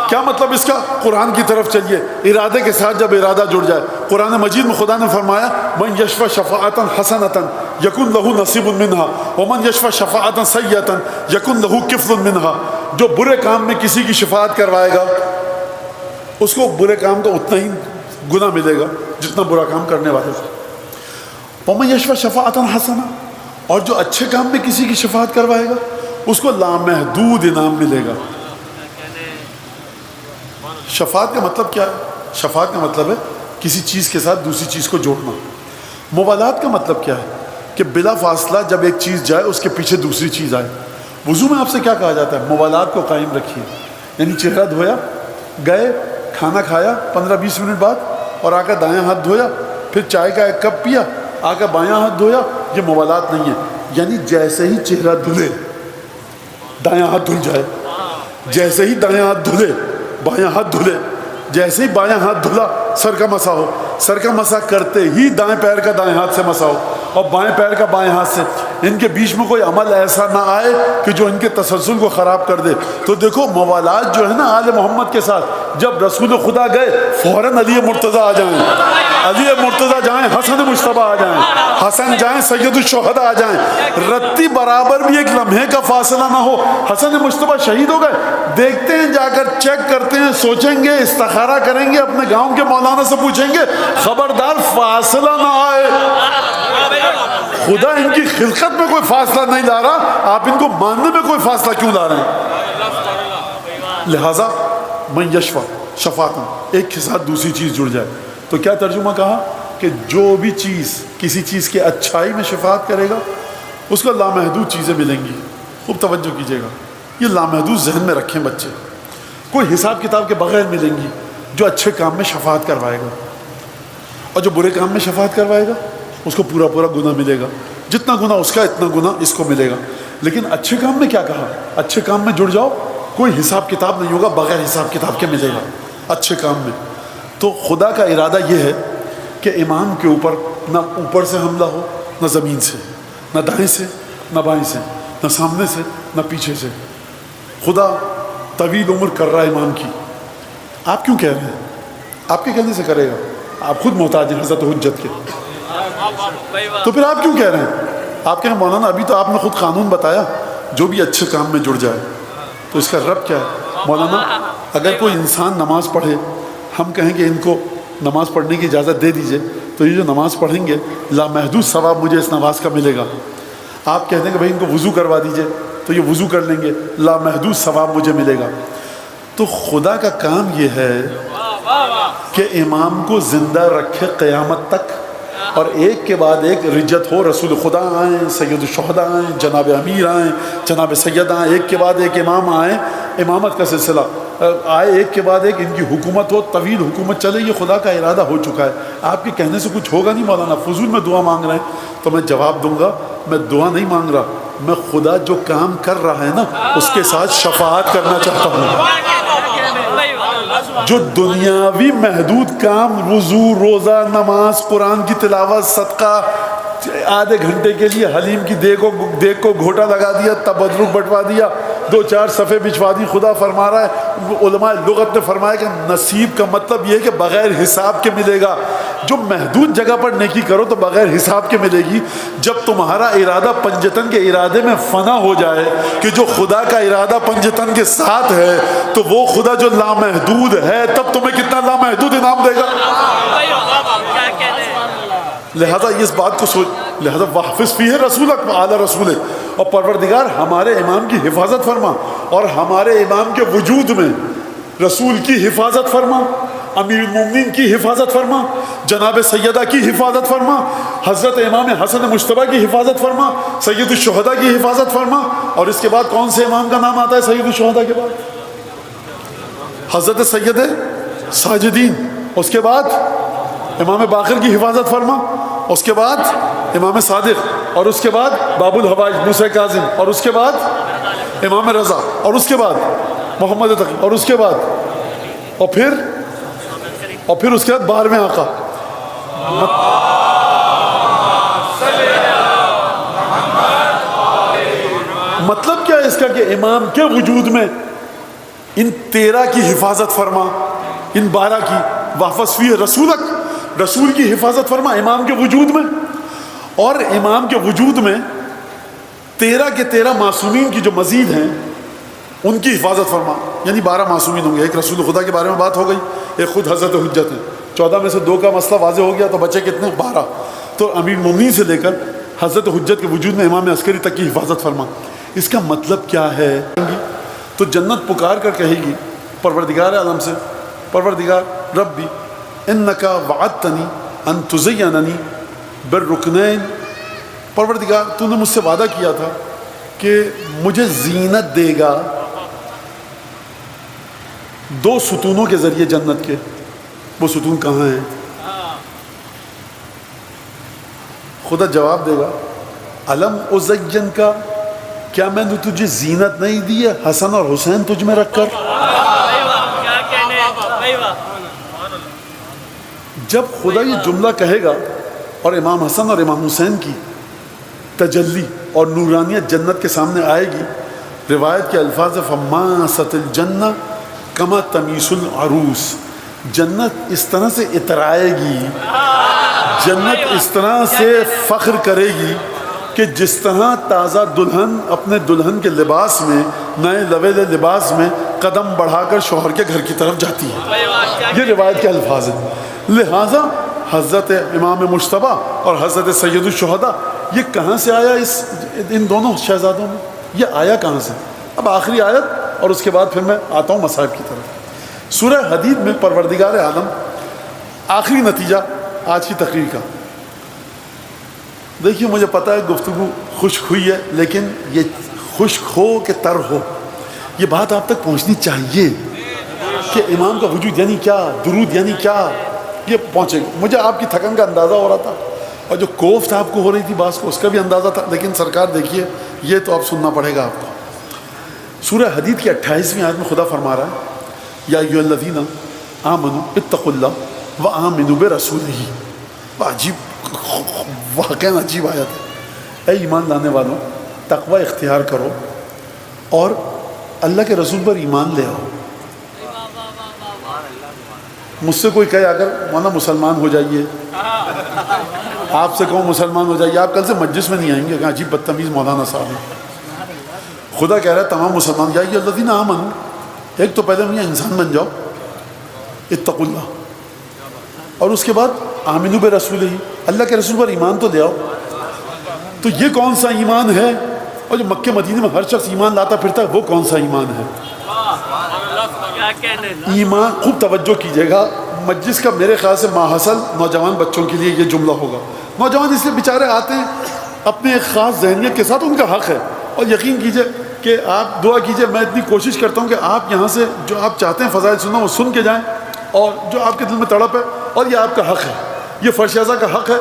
کیا مطلب اس کا؟ قرآن کی طرف چلیے، ارادے کے ساتھ جب ارادہ جڑ جائے، قرآن مجید میں خدا نے فرمایا من یشفع شفاعتا حسنتا یکن لہ نصیب منہا ومن یشفع شفاعتا سیئتا یکن لہ کفل منہا، جو برے کام میں کسی کی شفاعت کروائے گا اس کو برے کام کا اتنا ہی گناہ ملے گا جتنا برا کام کرنے والے سے، ومن یشفع شفاعتا حسنا، اور جو اچھے کام میں کسی کی شفاعت کروائے گا اس کو لامحدود انعام ملے گا۔ شفاعت کا مطلب کیا ہے؟ شفاعت کا مطلب ہے کسی چیز کے ساتھ دوسری چیز کو جوڑنا۔ موالات کا مطلب کیا ہے؟ کہ بلا فاصلہ جب ایک چیز جائے اس کے پیچھے دوسری چیز آئے۔ وضو میں آپ سے کیا کہا جاتا ہے؟ موالات کو قائم رکھیے، یعنی چہرہ دھویا، گئے کھانا کھایا 15-20 منٹ بعد اور آ کر دایاں ہاتھ دھویا، پھر چائے کا ایک کپ پیا، آ کر بایاں ہاتھ دھویا، یہ موالات نہیں ہے۔ یعنی جیسے ہی چہرہ دھلے دایاں ہاتھ دھل جائے، جیسے ہی دایاں ہاتھ دھلے بایاں ہاتھ دھلے، جیسے ہی بایاں ہاتھ دھلا سر کا مسا ہو، سر کا مسا کرتے ہی دائیں پیر کا دائیں ہاتھ سے مسا ہو اور بائیں پیر کا بائیں ہاتھ سے، ان کے بیچ میں کوئی عمل ایسا نہ آئے کہ جو ان کے تسلسل کو خراب کر دے۔ تو دیکھو موالات جو ہے نا آل محمد کے ساتھ، جب رسول خدا گئے فوراً علی مرتضیٰ آ جائیں، علی مرتضیٰ جائیں، حسن مجتبیٰ آ جائیں، حسن جائیں، سید الشہداء آ جائیں، رتی برابر بھی ایک لمحے کا فاصلہ نہ ہو۔ حسن مجتبیٰ شہید ہو گئے، دیکھتے ہیں جا کر چیک کرتے ہیں، سوچیں گے، استخارہ کریں گے، اپنے گاؤں کے مولانا سے پوچھیں گے، خبردار فاصلہ نہ آئے۔ خدا ان کی خلقت میں کوئی فاصلہ نہیں لا رہا، آپ ان کو ماننے میں کوئی فاصلہ کیوں لا رہے ہیں؟ لہٰذا من یشفع شفاعتا، ایک کے ساتھ دوسری چیز جڑ جائے۔ تو کیا ترجمہ کہا؟ کہ جو بھی چیز کسی چیز کے اچھائی میں شفاعت کرے گا اس کو لامحدود چیزیں ملیں گی۔ خوب توجہ کیجیے گا، یہ لامحدود ذہن میں رکھیں بچے، کوئی حساب کتاب کے بغیر ملیں گی جو اچھے کام میں شفاعت کروائے گا، اور جو برے کام میں شفاعت کروائے گا اس کو پورا پورا گناہ ملے گا، جتنا گناہ اس کا اتنا گناہ اس کو ملے گا۔ لیکن اچھے کام میں کیا کہا؟ اچھے کام میں جڑ جاؤ، کوئی حساب کتاب نہیں ہوگا، بغیر حساب کتاب کے ملے گا اچھے کام میں۔ تو خدا کا ارادہ یہ ہے کہ امام کے اوپر نہ اوپر سے حملہ ہو، نہ زمین سے، نہ دائیں سے، نہ بائیں سے، نہ سامنے سے، نہ پیچھے سے۔ خدا طویل عمر کر رہا ہے امام کی، آپ کیوں کہہ رہے ہیں؟ آپ کے کہنے سے کرے گا، آپ خود محتاج ہیں حضرت حجت کے، تو پھر آپ کیوں کہہ رہے ہیں؟ آپ کہیں مولانا ابھی تو آپ نے خود قانون بتایا جو بھی اچھے کام میں جڑ جائے، تو اس کا رب کیا ہے؟ مولانا اگر کوئی انسان نماز پڑھے، ہم کہیں کہ ان کو نماز پڑھنے کی اجازت دے دیجئے، تو یہ جو نماز پڑھیں گے لامحدود ثواب مجھے اس نماز کا ملے گا۔ آپ کہتے ہیں کہ بھائی ان کو وضو کروا دیجئے، تو یہ وضو کر لیں گے، لامحدود ثواب مجھے ملے گا۔ تو خدا کا کام یہ ہے کہ امام کو زندہ رکھے قیامت تک، اور ایک کے بعد ایک رجت ہو، رسول خدا آئیں، سید الشہداء آئیں، جناب امیر آئیں، جناب سید آئیں، ایک کے بعد ایک امام آئیں، امامت کا سلسلہ آئے، ایک کے بعد ایک ان کی حکومت ہو، طویل حکومت چلے، یہ خدا کا ارادہ ہو چکا ہے۔ آپ کے کہنے سے کچھ ہوگا نہیں مولانا، فضول میں دعا مانگ رہے ہیں، تو میں جواب دوں گا، میں دعا نہیں مانگ رہا، میں خدا جو کام کر رہا ہے نا اس کے ساتھ شفاعت کرنا چاہتا ہوں۔ جو دنیاوی محدود کام، وضو، روزہ، نماز، قرآن کی تلاوت، صدقہ، آدھے گھنٹے کے لیے حلیم کی دیگ کو گھوٹا لگا دیا، تبرک بٹوا دیا، 2-4 صفحے بچھوا دی، خدا فرما رہا ہے، علماء لغت نے فرمایا کہ نصیب کا مطلب یہ ہے کہ بغیر حساب کے ملے گا۔ جو محدود جگہ پر نیکی کرو تو بغیر حساب کے ملے گی۔ جب تمہارا ارادہ پنجتن کے ارادے میں فنا ہو جائے کہ جو خدا کا ارادہ پنجتن کے ساتھ ہے، تو وہ خدا جو لامحدود ہے تب تمہیں کتنا لامحدود انعام دے گا۔ لہذا اس بات کو سوچ، لہذا وحفظ فیہ رسولک اعلی رسولے، اور پروردگار ہمارے امام کی حفاظت فرما، اور ہمارے امام کے وجود میں رسول کی حفاظت فرما، امیر المومنین کی حفاظت فرما، جناب سیدہ کی حفاظت فرما، حضرت امام حسن مجتبیٰ کی حفاظت فرما، سید الشہداء کی حفاظت فرما۔ اور اس کے بعد کون سے امام کا نام آتا ہے سید الشہداء کے بعد؟ حضرت سید ساجدین، اس کے بعد امام باقر کی حفاظت فرما، اس کے بعد امام صادق، اور اس کے بعد باب الحوائج موسیٰ کاظم، اور اس کے بعد امام رضا، اور اس کے بعد محمد تقی، اور اس کے بعد اور پھر اس کے بعد 12ویں آقا۔ مطلب کیا ہے اس کا کہ امام کے وجود میں ان 13 کی حفاظت فرما، ان 12 کی واپس فی رسولک، رسول کی حفاظت فرما امام کے وجود میں، اور امام کے وجود میں 13 کے 13 معصومین کی جو مزید ہیں ان کی حفاظت فرما، یعنی 12 معصومین ہوں گے۔ ایک رسول خدا کے بارے میں بات ہو گئی، ایک خود حضرت حجت ہے، 14 میں سے 2 کا مسئلہ واضح ہو گیا، تو بچے کتنے؟ 12۔ تو امیر مومنین سے لے کر حضرت حجت کے وجود میں امام عسکری تک کی حفاظت فرما۔ اس کا مطلب کیا ہے؟ تو جنت پکار کر کہے گی پروردگار عالم سے، پروردگار ربی انکا وعدتنی ان تزیننی بالرکنین، پروردگار تو نے مجھ سے وعدہ کیا تھا کہ مجھے زینت دے گا 2 ستونوں کے ذریعے جنت کے۔ وہ ستون کہاں ہیں؟ خدا جواب دے گا علم ازین کا، کیا میں نے تجھے زینت نہیں دی ہے حسن اور حسین تجھ میں رکھ کر؟ جب خدا یہ جملہ کہے گا اور امام حسن اور امام حسین کی تجلی اور نورانیت جنت کے سامنے آئے گی، روایت کے الفاظ فماست الجنہ کما تمیس العروس، جنت اس طرح سے اترائے گی، جنت اس طرح سے فخر کرے گی کہ جس طرح تازہ دلہن اپنے دلہن کے لباس میں، نئے لویلے لباس میں قدم بڑھا کر شوہر کے گھر کی طرف جاتی ہے۔ یہ روایت کے الفاظ ہیں۔ لہٰذا حضرت امام مجتبیٰ اور حضرت سید الشہداء یہ کہاں سے آیا ان دونوں شہزادوں میں؟ یہ آیا کہاں سے؟ اب آخری آیت اور اس کے بعد پھر میں آتا ہوں مصائب کی طرف۔ سورہ حدید میں پروردگار عالم آخری نتیجہ آج کی تقریر کا، دیکھیے مجھے پتہ ہے گفتگو خشک ہوئی ہے، لیکن یہ خشک ہو کہ تر ہو، یہ بات آپ تک پہنچنی چاہیے کہ امام کا وجود یعنی کیا، درود یعنی کیا، یہ پہنچے گا۔ مجھے آپ کی تھکن کا اندازہ ہو رہا تھا، اور جو کوفت آپ کو ہو رہی تھی بعض کو، اس کا بھی اندازہ تھا، لیکن سرکار دیکھیے یہ تو اب سننا پڑے گا آپ کو۔ سورہ حدید کی 28ویں آیت میں خدا فرما رہا ہے یا ایھا الذین آمنوا اتقوا اللہ وآمنوا برسولہ۔ عجیب، واقعاً عجیب آیت ہے۔ اے ایمان لانے والوں، تقوی اختیار کرو اور اللہ کے رسول پر ایمان لے آؤ۔ مجھ سے کوئی کہے اگر مولانا مسلمان ہو جائیے، آپ سے کہوں مسلمان ہو جائیے، آپ کل سے مجلس میں نہیں آئیں گے، کہ عجیب بدتمیز مولانا صاحب ہیں۔ خدا کہہ رہا ہے تمام مسلمان یا ایھا الذین آمنوا، ایک تو پہلے یہ انسان بن جاؤ، اتقوا اللہ، اور اس کے بعد آمنوا برسولہ، اللہ کے رسول پر ایمان تو لے آؤ۔ تو یہ کون سا ایمان ہے؟ اور جو مکہ مدینے میں ہر شخص ایمان لاتا پھرتا ہے، وہ کون سا ایمان ہے؟ ایمان، خوب توجہ کیجیے گا، مجلس کا میرے خیال سے ماحصل نوجوان بچوں کے لیے یہ جملہ ہوگا۔ نوجوان اس لیے بیچارے آتے ہیں اپنے ایک خاص ذہنیت کے ساتھ، ان کا حق ہے، اور یقین کیجیے کہ آپ دعا کیجیے، میں اتنی کوشش کرتا ہوں کہ آپ یہاں سے جو آپ چاہتے ہیں فضائل سننا وہ سن کے جائیں، اور جو آپ کے دل میں تڑپ ہے، اور یہ آپ کا حق ہے، یہ فرش اعضا کا حق ہے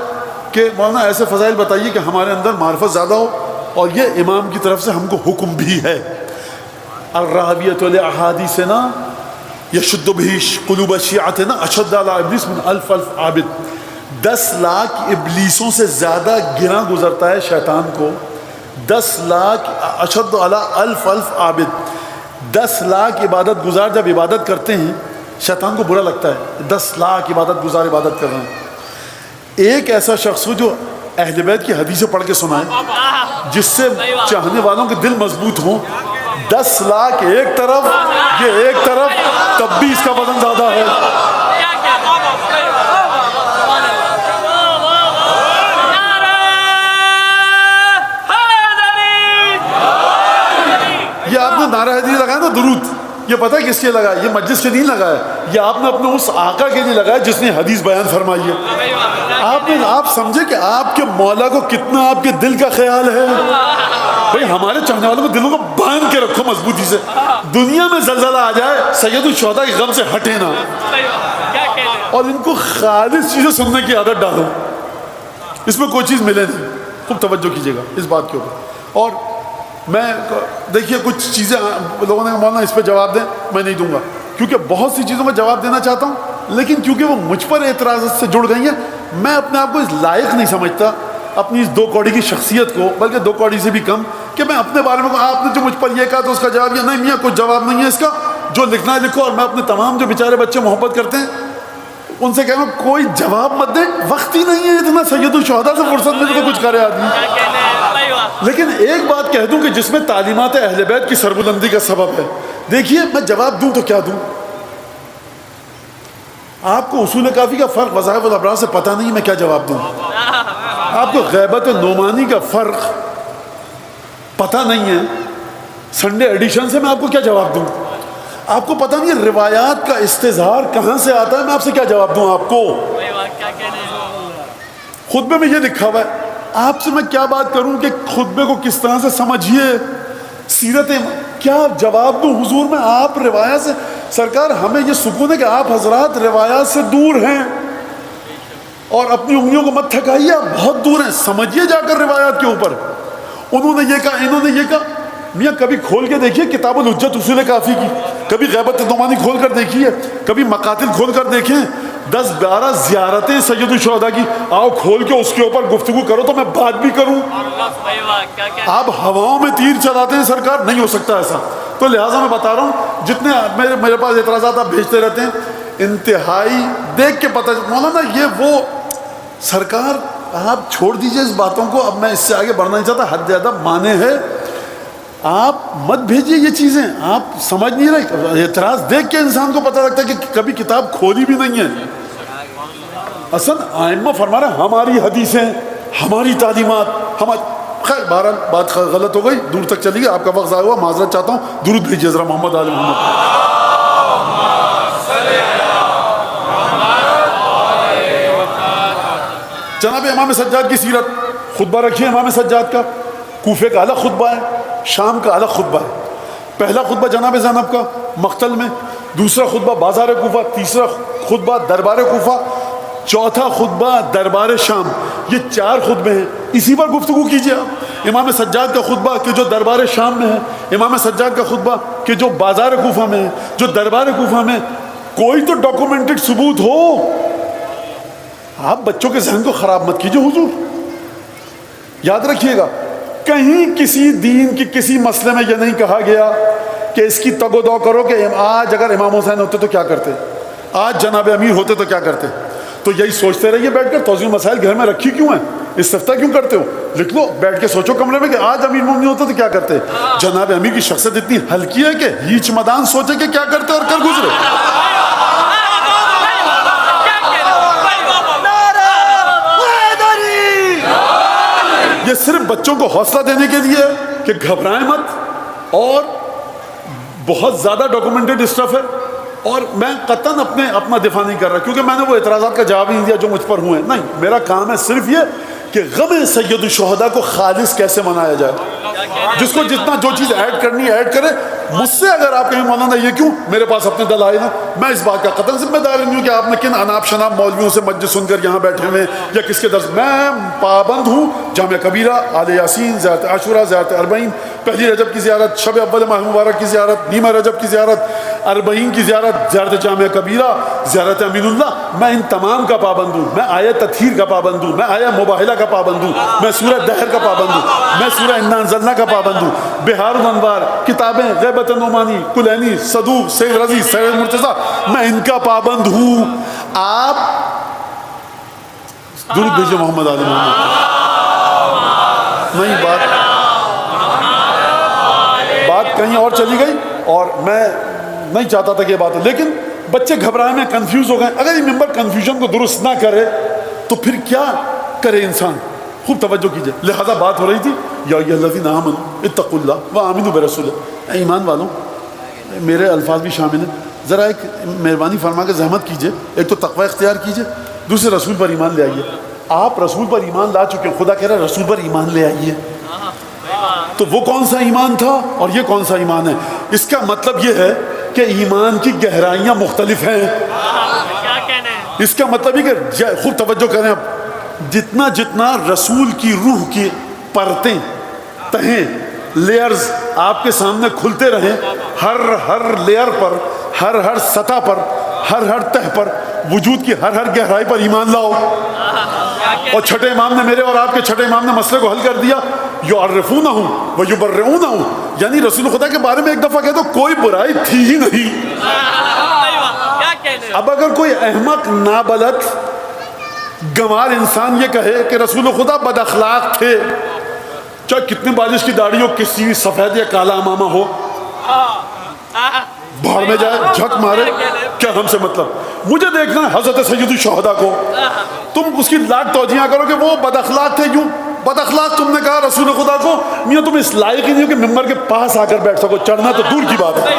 کہ مولانا ایسے فضائل بتائیے کہ ہمارے اندر معرفت زیادہ ہو، اور یہ امام کی طرف سے ہم کو حکم بھی ہے۔ الراویۃ لاحادیثنا یشد بہ قلوب شیعتنا اشد علی ابلیس من الف عابد، 10 لاکھ ابلیسوں سے زیادہ گراں گزرتا ہے شیطان کو، 10 لاکھ اشد علی الف عابد، 10 لاکھ عبادت گزار جب عبادت کرتے ہیں شیطان کو برا لگتا ہے، 10 لاکھ عبادت گزار عبادت کر رہے ہیں۔ ایک ایسا شخص ہو جو اہل بیت کی حدیثیں پڑھ کے سنائے، جس سے چاہنے والوں کے دل مضبوط ہوں، 10 لاکھ ایک طرف، یہ ایک طرف، تب بھی اس کا وزن زیادہ ہے۔ یہ آپ نے نعرہ حیدری لگایا نا، درود، یہ پتہ ہے کس کے لگایا؟ یہ مجلس کے نہیں لگایا، یہ آپ نے اپنے اس آقا کے لیے لگایا جس نے حدیث بیان فرمائی ہے۔ آپ سمجھے کہ آپ کے مولا کو کتنا آپ کے دل کا خیال ہے۔ بھائی ہمارے چاہنے والوں کو دلوں کو باندھ کے رکھو مضبوطی سے. دنیا میں زلزلہ آ جائے سید الشہداء کے غم سے ہٹے نا, اور ان کو خالص چیزیں سننے کی عادت ڈالو, اس میں کوئی چیز ملے نہیں. خوب توجہ کیجیے گا اس بات کے اوپر. اور میں دیکھیے کچھ چیزیں لوگوں نے مولانا اس پہ جواب دیں, میں نہیں دوں گا کیونکہ بہت سی چیزوں میں جواب دینا چاہتا ہوں, لیکن کیونکہ وہ مجھ پر اعتراضات سے جڑ گئی ہیں, میں اپنے آپ کو اس لائق نہیں سمجھتا اپنی اس 2 کوڑی کی شخصیت کو, بلکہ 2 کوڑی سے بھی کم, کہ میں اپنے بارے میں آپ نے جو مجھ پر یہ کہا تو اس کا جواب یہ نہیں میاں کچھ جواب نہیں ہے اس کا, جو لکھنا ہے لکھو. اور میں اپنے تمام جو بیچارے بچے محبت کرتے ہیں ان سے کہنا کوئی جواب مت دے, وقت ہی نہیں ہے اتنا سید الشہداء سے فرصت ملے تو کچھ کرے آدمی. لیکن ایک بات کہہ دوں کہ جس میں تعلیمات اہل بیت کی سربلندی کا سبب ہے. دیکھیے میں جواب دوں تو کیا دوں, آپ کو اصول کافی کا فرق وظائف الابرار سے پتہ نہیں, میں کیا جواب دوں. آپ کو غیبت نعمانی کا فرق پتہ نہیں ہے, سنڈے ایڈیشن سے میں آپ کو کیا جواب دوں. آپ کو پتہ نہیں ہے روایات کا استظہار کہاں سے آتا ہے, میں آپ سے کیا جواب دوں. آپ کو خطبے میں یہ لکھا ہوا ہے, آپ سے میں کیا بات کروں کہ خطبے کو کس طرح سے سمجھیے, سیرت کیا جواب دوں حضور میں. آپ روایات سے, سرکار ہمیں یہ سکون ہے کہ آپ حضرات روایات سے دور ہیں, اور اپنی انگلیوں کو مت تھکائیے, آپ بہت دور ہیں, سمجھیے جا کر روایات کے اوپر. انہوں نے یہ کہا, انہوں نے یہ کہا. میاں کبھی کھول کے دیکھیے کتاب الحجت اصول کافی کی, کبھی غیبت نعمانی کھول کر دیکھیے, کبھی مقاتل کھول کر دیکھیں, 10-12 زیارتیں سید الشہداء کی, آؤ کھول کے اس کے اوپر گفتگو کرو تو میں بات بھی کروں. آپ ہواؤں میں تیر چلاتے ہیں سرکار, نہیں ہو سکتا ایسا. تو لہٰذا میں بتا رہا ہوں جتنے میرے پاس اعتراضات آپ بھیجتے رہتے ہیں, انتہائی دیکھ کے پتہ. مولانا یہ وہ سرکار آپ چھوڑ دیجئے اس باتوں کو, اب میں اس سے آگے بڑھنا نہیں چاہتا, حد ادب مانے ہے, آپ مت بھیجیے یہ چیزیں, آپ سمجھ نہیں رہے. اعتراض دیکھ کے انسان کو پتہ لگتا ہے کہ کبھی کتاب کھولی بھی نہیں ہے. اصل ائمہ فرما رہے ہیں ہماری حدیثیں, ہماری تعلیمات, ہماری. خیر بہرحال بات غلط ہو گئی, دور تک چلی گئی, آپ کا وقت ضائع ہوا, معذرت چاہتا ہوں. درود بھیجیے ذرا محمد آل محمد. جناب امام سجاد کی سیرت, خطبہ رکھیے امام سجاد کا. کوفے کا الگ خطبہ ہے, شام کا الگ خطبہ ہے. پہلا خطبہ جناب زینب کا مقتل میں, دوسرا خطبہ بازار کوفہ, تیسرا خطبہ دربار کوفہ, چوتھا خطبہ دربار شام. یہ 4 خطبے ہیں, اسی پر گفتگو کیجیے آپ. امام سجاد کا خطبہ کہ جو دربار شام میں ہے, امام سجاد کا خطبہ کہ جو بازار کوفہ میں ہے, جو دربار کوفہ میں. کوئی تو ڈاکومنٹڈ ثبوت ہو. آپ بچوں کے ذہن کو خراب مت کیجیے حضور. یاد رکھیے گا کہیں کسی دین کی کسی مسئلے میں یہ نہیں کہا گیا کہ اس کی تگ و دو کرو کہ آج اگر امام حسین ہوتے تو کیا کرتے, آج جناب امیر ہوتے تو کیا کرتے. تو یہی سوچتے رہیے بیٹھ کر, توضیح مسائل گھر میں رکھی کیوں ہیں, استفتاء کیوں کرتے ہو, لکھ لو بیٹھ کے سوچو کمرے میں کہ آج امیر مومنین ہوتے تو کیا کرتے. جناب امیر کی شخصیت اتنی ہلکی ہے کہ ہیچ مدان سوچے کہ کیا کرتے اور کر گزرے. یہ صرف بچوں کو حوصلہ دینے کے لیے کہ گھبرائیں مت, اور بہت زیادہ ڈاکومنٹڈ اسٹف ہے. اور میں قطعاً اپنا دفاع نہیں کر رہا کیونکہ میں نے وہ اعتراضات کا جواب نہیں دیا جو مجھ پر ہوئے. نہیں, میرا کام ہے صرف یہ کہ غم سید الشہداء کو خالص کیسے منایا جائے. جس کو جتنا جو چیز ایڈ کرنی ہے ایڈ کرے. مجھ سے اگر آپ کہیں مولانا یہ کیوں, میرے پاس اپنے دلائل ہیں, میں اس بات کا قطعاً ذمہ دار نہیں ہوں کہ آپ نے کن اناپ شناپ مولویوں سے مجلس سن کر یہاں بیٹھے ہوئے یا کس کے درس. میں پابند ہوں جامعہ کبیرہ, آل یاسین, زیارت عاشورہ, زیارت اربعین, پہلی رجب کی زیارت, شب اول ماہ مبارک کی زیارت, نیمہ رجب کی زیارت, اربعین کی زیارت, زیارت جامعہ کبیرہ, زیارت امین اللہ. میں ان تمام کا پابند ہوں. میں آیہ تطہیر کا پابند ہوں, میں آیہ مباہلہ کا پابند ہوں, میں سورہ دہر کا پابند ہوں, میں سورہ انا انزلنا کا پابند ہوں. بہار الانوار, کتابیں غیبت نعمانی, کلینی, صدوق, سید رضی, سید مرتضیٰ, میں ان کا پابند ہوں. آپ درود بھیجیے محمد علی محمد. نہیں, بات کہیں اور چلی گئی اور میں نہیں چاہتا تھا کہ یہ بات ہو, لیکن بچے گھبرائے میں کنفیوز ہو گئے. اگر یہ ممبر کنفیوژن کو درست نہ کرے تو پھر کیا کرے انسان. خوب توجہ کیجئے. لہذا بات ہو رہی تھی یا ایھا الذین آمنوا اتقوا اللہ وآمنوا برسولہ. ایمان والوں, میرے الفاظ بھی شامل ہیں, ذرا ایک مہربانی فرما کے زحمت کیجئے. ایک تو تقوی اختیار کیجئے, دوسرے رسول پر ایمان لے آئیے. آپ رسول پر ایمان لا چکے ہیں, خدا کہہ رہا ہے رسول پر ایمان لے آئیے. تو وہ کون سا ایمان تھا اور یہ کون سا ایمان ہے؟ اس کا مطلب یہ ہے کہ ایمان کی گہرائیاں مختلف ہیں. کیا کہنا ہے؟ اس کا مطلب یہ کہ خوب توجہ کریں اب، جتنا جتنا رسول کی روح کی پرتیں، تہیں، لیئرز آپ کے سامنے کھلتے رہیں، ہر لیئر پر، ہر سطح پر، ہر تہ پر، وجود کی ہر گہرائی پر ایمان لاؤ. اور چھٹے امام نے، میرے اور آپ کے چھٹے امام نے مسئلے کو حل کر دیا. یعرفونہ ویبرئونہ، یعنی رسول خدا کے بارے میں ایک دفعہ کہہ دو کوئی برائی تھی ہی نہیں. کیا کہنا ہے؟ اب اگر کوئی احمق، نابلد، گنوار انسان یہ کہے کہ رسول خدا بد اخلاق تھے، چاہے کتنے بالش کی داڑھی ہو، کسی سفید یا کالا امامہ ہو، بھاڑ میں جائے، جھک مارے، کیا ہم سے مطلب؟ مجھے دیکھنا ہے حضرت سید الشہداء کو، تم اس کی لاکھ توجیہ کرو کہ وہ بد اخلاق تھے. یوں بد اخلاق تم نے کہا رسول خدا کو، میاں تم اس لائق ہی نہیں ہو کہ ممبر کے پاس آ کر بیٹھ سکو، چڑھنا تو دور کی بات ہے.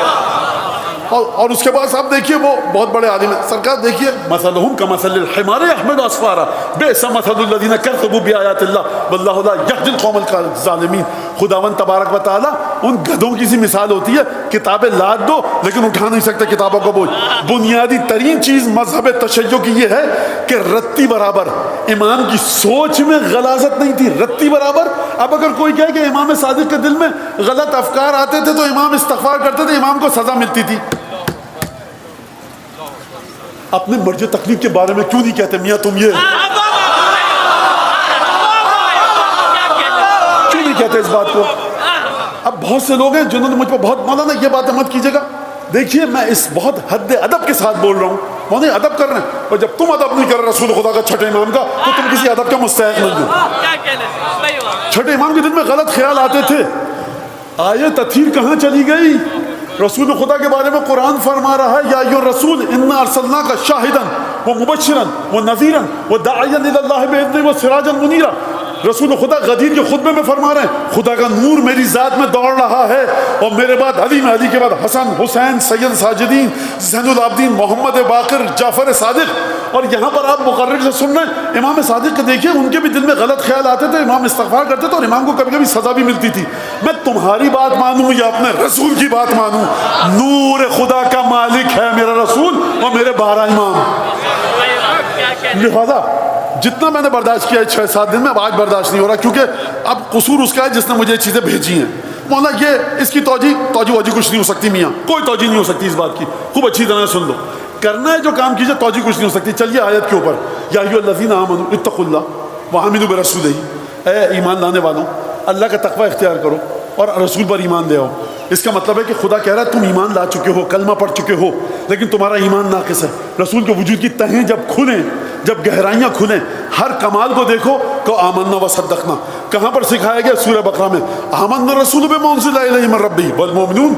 اور اس کے بعد صاحب دیکھیے وہ بہت بڑے عالم ہیں سرکار، دیکھیے مثلہم کمثل الحمار یحمل اسفارا بئس مثل الذین کذبوا بآیات اللہ واللہ لا یہدی القوم الظالمین. خداوند تبارک و تعالیٰ ان گدھوں کی سی مثال ہوتی ہے، کتابیں لاد دو لیکن اٹھا نہیں سکتے کتابوں کو بوجھ. بنیادی ترین چیز مذہب تشیع کی یہ ہے کہ رتی برابر امام کی سوچ میں غلاظت نہیں تھی، رتی برابر. اب اگر کوئی کہے کہ امام صادق کے دل میں غلط افکار آتے تھے تو امام استغفار کرتے تھے، امام کو سزا ملتی تھی. اپنے مرج تکلیف کے بارے میں کیوں نہیں کہتے میاں تم یہ کیوں نہیں کہتے اس بات کو؟ اب بہت سے لوگ ہیں جنہوں نے مجھ پر بہت، مولانا یہ باتیں مت کیجیے گا. دیکھیے میں اس بہت حد ادب کے ساتھ بول رہا ہوں، مولانا ادب کر رہے ہیں، اور جب تم ادب نہیں کر رہے رسول خدا کا چھٹے امام کا تو تم کسی ادب کا مستحق نہیں ہو. چھٹے امام کے دل میں غلط خیال آتے تھے. آیت تطہیر کہاں چلی گئی؟ رسول خدا کے بارے میں قرآن فرما رہا ہے یا ایھا الرسول انا ارسلناک شاہدا ومبشرا ونذیرا وداعیا الی اللہ باذنہ وسراجا منیرا. رسول خدا غدیر کے خطبے میں فرما رہے ہیں خدا کا نور میری ذات میں دوڑ رہا ہے، اور میرے بعد علی میں، علی کے بعد حسن، حسین، سید ساجدین، زین العابدین، محمد باقر، جعفر صادق. اور یہاں پر آپ مقرر سے سن رہے ہیں امام صادق کو دیکھیے، ان کے بھی دل میں غلط خیال آتے تھے، امام استغفار کرتے تھے اور امام کو کبھی کبھی سزا بھی ملتی تھی. میں تمہاری بات مانوں یا اپنے رسول کی بات مانوں؟ نور خدا کا مالک ہے میرا رسول اور میرے 12 امام. لہذا جتنا میں نے برداشت کیا ہے 6-7 دن میں، اب آج برداشت نہیں ہو رہا، کیونکہ اب قصور اس کا ہے جس نے مجھے یہ چیزیں بھیجی ہیں. مولانا یہ اس کی توجہ کچھ نہیں ہو سکتی میاں، کوئی توجہ نہیں ہو سکتی اس بات کی. خوب اچھی طرح سن لو، کرنا ہے جو کام کیجئے، توجہ کچھ نہیں ہو سکتی. چلیے آیت کے اوپر، یا ایھا الذین آمنوا اتقوا اللہ وآمنوا برسولہ، اے ایمان لانے والوں اللہ کا تقوی اختیار کرو اور رسول پر ایمان لے آؤ. اس کا مطلب ہے کہ خدا کہہ رہا ہے تم ایمان لا چکے ہو، کلمہ پڑھ چکے ہو، لیکن تمہارا ایمان ناقص ہے. رسول کے وجود کی تہیں جب کھلیں، جب گہرائیاں کھلیں، ہر کمال کو دیکھو کہ آمنا وصدقنا. کہاں پر سکھایا گیا؟ سورہ بقرہ میں، آمنا الرسول بما انزل الیہ من ربہ والمؤمنون.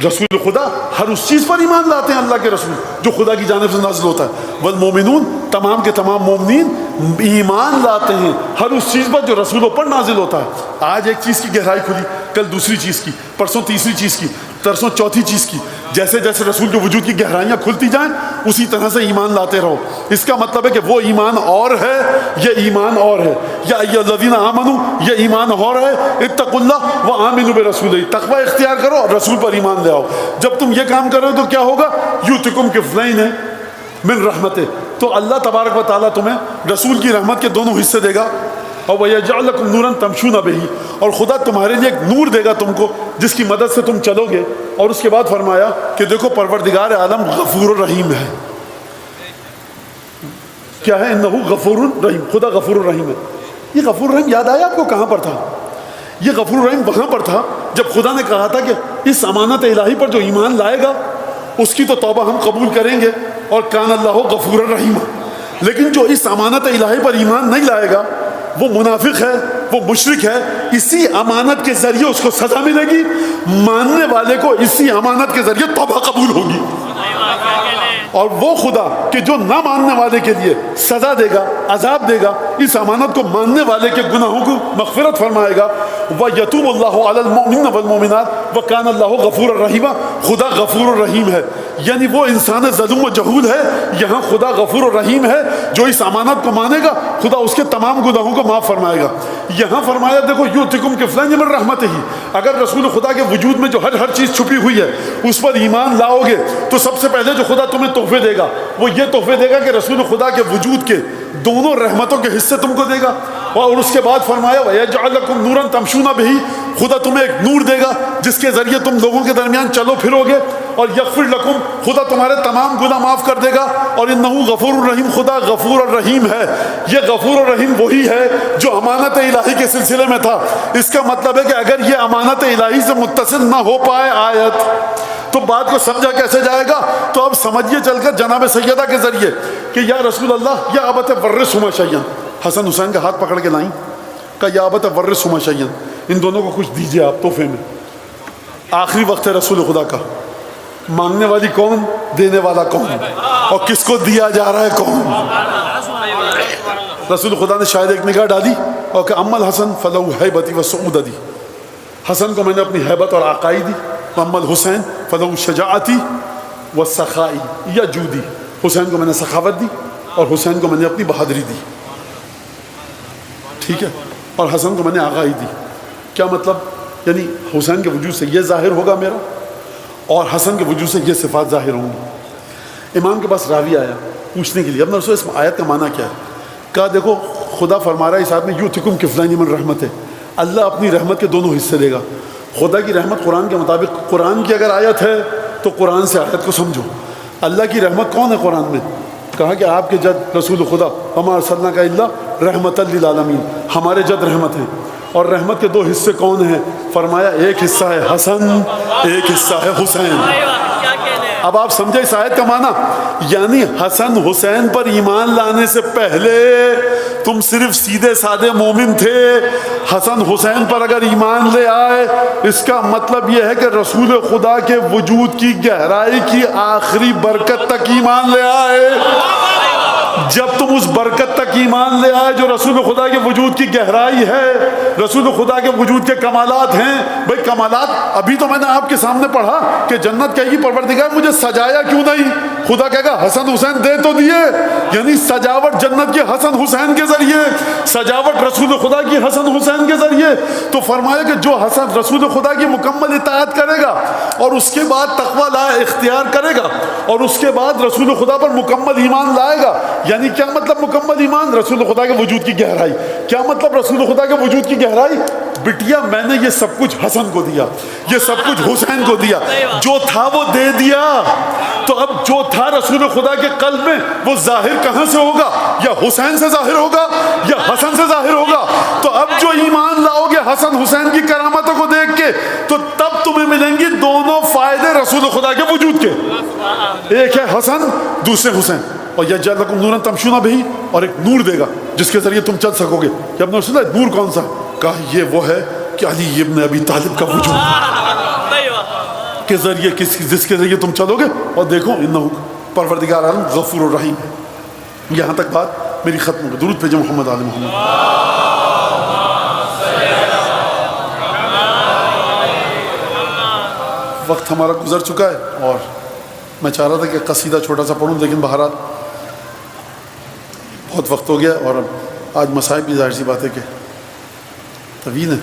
رسول خدا ہر اس چیز پر ایمان لاتے ہیں اللہ کے رسول جو خدا کی جانب سے نازل ہوتا ہے. والمؤمنون، تمام کے تمام مومنین ایمان لاتے ہیں ہر اس چیز پر جو رسولوں پر نازل ہوتا ہے. آج ایک چیز کی گہرائی کھلی، کل دوسری چیز کی، پرسوں تیسری چیز کی، ترسوں چوتھی چیز کی. جیسے جیسے رسول کے وجود کی گہرائیاں کھلتی جائیں اسی طرح سے ایمان لاتے رہو. اس کا مطلب ہے کہ وہ ایمان اور ہے، یہ ایمان اور ہے. یا ایھا الذین آمنوا، یہ ایمان اور ہے. اتقوا اللہ وآمنوا برسولہ، تقوی اختیار کرو اور رسول پر ایمان لے آؤ. جب تم یہ کام کرو تو کیا ہوگا؟ یؤتکم کفلین من رحمتہ، تو اللہ تبارک و تعالیٰ تمہیں رسول کی رحمت کے دونوں حصے دے گا. اور وَيَجْعَلْ لَكُمْ نُورًا تَمْشُونَ بِهِ، اور خدا تمہارے لیے ایک نور دے گا تم کو جس کی مدد سے تم چلو گے. اور اس کے بعد فرمایا کہ دیکھو پروردگار عالم غفور الرحیم ہے. کیا ہے؟ انہ غفور الرحیم، خدا غفور الرحیم ہے. یہ غفور الرحیم یاد آیا آپ کو کہاں پر تھا؟ یہ غفور الرحیم وہاں پر تھا جب خدا نے کہا تھا کہ اس امانت الہی پر جو ایمان لائے گا اس کی تو توبہ ہم قبول کریں گے، اور کان اللہ غفور الرحیم. لیکن جو اس امانت الہی پر ایمان نہیں لائے گا وہ منافق ہے، وہ مشرک ہے. اسی امانت کے ذریعے اس کو سزا ملے گی، ماننے والے کو اسی امانت کے ذریعے توبہ قبول ہوگی. اور وہ خدا کہ جو نہ ماننے والے کے لیے سزا دے گا، عذاب دے گا، اس امانت کو ماننے والے کے گناہوں کو مغفرت فرمائے گا. وَيَتُوبُ اللَّهُ عَلَى الْمُؤْمِنِينَ وَالْمُؤْمِنَاتِ وَكَانَ اللَّهُ غَفُورًا رَحِيمًا. خدا غفور الرحیم ہے. یعنی وہ انسان ظلم و جہول ہے. یہاں خدا غفور و رحیم ہے, جو اس امانت کو مانے گا خدا اس کے تمام گناہوں کو معاف فرمائے گا. یہاں فرمایا دیکھو یؤتکم کفلین من رحمتہ, اگر رسول خدا کے وجود میں جو ہر چیز چھپی ہوئی ہے اس پر ایمان لاؤ گے تو سب سے پہلے جو خدا تمہیں تحفے دے گا وہ یہ تحفے دے گا کہ رسول خدا کے وجود کے دونوں رحمتوں کے حصے تم کو دے گا. اور اس کے بعد فرمایا وَيَجْعَلْ لَكُمْ نُورًا تَمْشُونَ بِهِ, خدا تمہیں ایک نور دے گا جس کے ذریعے تم لوگوں کے درمیان چلو پھرو گے. اور یغفر لکم, خدا تمہارے تمام گناہ معاف کر دے گا. اور انہ غفور الرحیم, خدا غفور الرحیم ہے. یہ غفور الرحیم وہی ہے جو امانت الہی کے سلسلے میں تھا. اس کا مطلب ہے کہ اگر یہ امانت الہی سے متصل نہ ہو پائے آیت تو بات کو سمجھا کیسے جائے گا؟ تو اب سمجھیے چل کر جناب سیدہ کے ذریعے کہ یا رسول اللہ یا ابت ورثہما شیئا, حسن حسین کا ہاتھ پکڑ کے لائیں, کہا یا ابت ورثہما شیئا, ان دونوں کو کچھ دیجیے آپ تحفے میں. آخری وقت ہے رسول خدا کا, مانگنے والی کون, دینے والا کون, اور کس کو دیا جا رہا ہے کون. رسول خدا نے شاید ایک نگاہ ڈالی اور کہ اما الحسن فلو ہیبتی و سعودتی, حسن کو میں نے اپنی ہیبت اور آقائی دی. اما الحسین فلو شجاعتی و سخائی یا جودی, حسین کو میں نے سخاوت دی اور حسین کو میں نے اپنی بہادری دی. ٹھیک ہے, اور حسن کو میں نے آغائی دی. کیا مطلب؟ یعنی حسین کے وجود سے یہ ظاہر ہوگا میرا, اور حسن کے وجود سے یہ صفات ظاہر ہوں گی. امام کے پاس راوی آیا پوچھنے کے لیے, اب رسول اس آیت کا معنی کیا ہے؟ کہا دیکھو خدا فرما رہا ہے اس آیت میں یؤتکم کفلین من رحمت ہے, اللہ اپنی رحمت کے دونوں حصے دے گا. خدا کی رحمت قرآن کے مطابق, قرآن کی اگر آیت ہے تو قرآن سے آیت کو سمجھو. اللہ کی رحمت کون ہے قرآن میں؟ کہا کہ آپ کے جد رسول خدا وما ارسلناک الا رحمت للعالمین, ہمارے جد رحمت ہیں. اور رحمت کے دو حصے کون ہیں؟ فرمایا ایک حصہ ہے حسن, ایک حصہ ہے حسین. اب آپ سمجھے اس آیت کا معنی, یعنی حسن حسین پر ایمان لانے سے پہلے تم صرف سیدھے سادے مومن تھے. حسن حسین پر اگر ایمان لے آئے اس کا مطلب یہ ہے کہ رسول خدا کے وجود کی گہرائی کی آخری برکت تک ایمان لے آئے. جب تم اس برکت تک ایمان لے آئے جو رسول خدا کے وجود کی گہرائی ہے, رسول خدا کے وجود کے کمالات ہیں. بھئی کمالات ابھی تو میں نے آپ کے سامنے پڑھا کہ جنت کہے گی پروردگار مجھے سجایا کیوں نہیں؟ خدا کہے گا حسن حسین دے تو دیے. یعنی سجاوٹ جنت کی حسن حسین کے ذریعے, سجاوٹ رسول خدا کی حسن حسین کے ذریعے. تو فرمایا کہ جو حسن رسول خدا کی مکمل اطاعت کرے گا اور اس کے بعد تقوی اختیار کرے گا اور اس کے بعد رسول خدا پر مکمل ایمان لائے گا. یعنی کیا مطلب مکمل ایمان؟ رسول خدا کے وجود کی گہرائی. کیا مطلب رسول خدا کے وجود کی گہرائی؟ بٹیا میں نے یہ سب کچھ حسن کو دیا, یہ سب کچھ حسین کو دیا, جو تھا وہ دے دیا. تو اب جو تھا رسول خدا کے قلب میں وہ ظاہر کہاں سے ہوگا؟ یا حسین سے ظاہر ہوگا یا حسن سے ظاہر ہوگا. تو اب جو ایمان لاؤ گے حسن حسین کی کرامتوں کو دیکھ کے تو تب تمہیں ملیں گی دونوں فائدے رسول خدا کے وجود کے. ایک ہے حسن, دوسرے حسین. اور یجعل لکم نورا تمشون بہ, اور ایک نور دے گا جس کے ذریعے تم چل سکو گے. کہ اب نے سنا نور کون سا؟ کہا یہ وہ ہے کہ علی ابن ابی طالب کا وجود کے ذریعے جس کے ذریعے تم چلو گے. اور دیکھو انہ پروردگار عالم غفور الرحیم. یہاں تک بات میری ختم ہو گئی. درود بھیجو محمد آل محمد. وقت ہمارا گزر چکا ہے اور میں چاہ رہا تھا کہ قصیدہ چھوٹا سا پڑھوں, لیکن بہرحال بہت وقت ہو گیا اور آج مسائل بھی ظاہر سی بات ہے کہ طویل ہیں.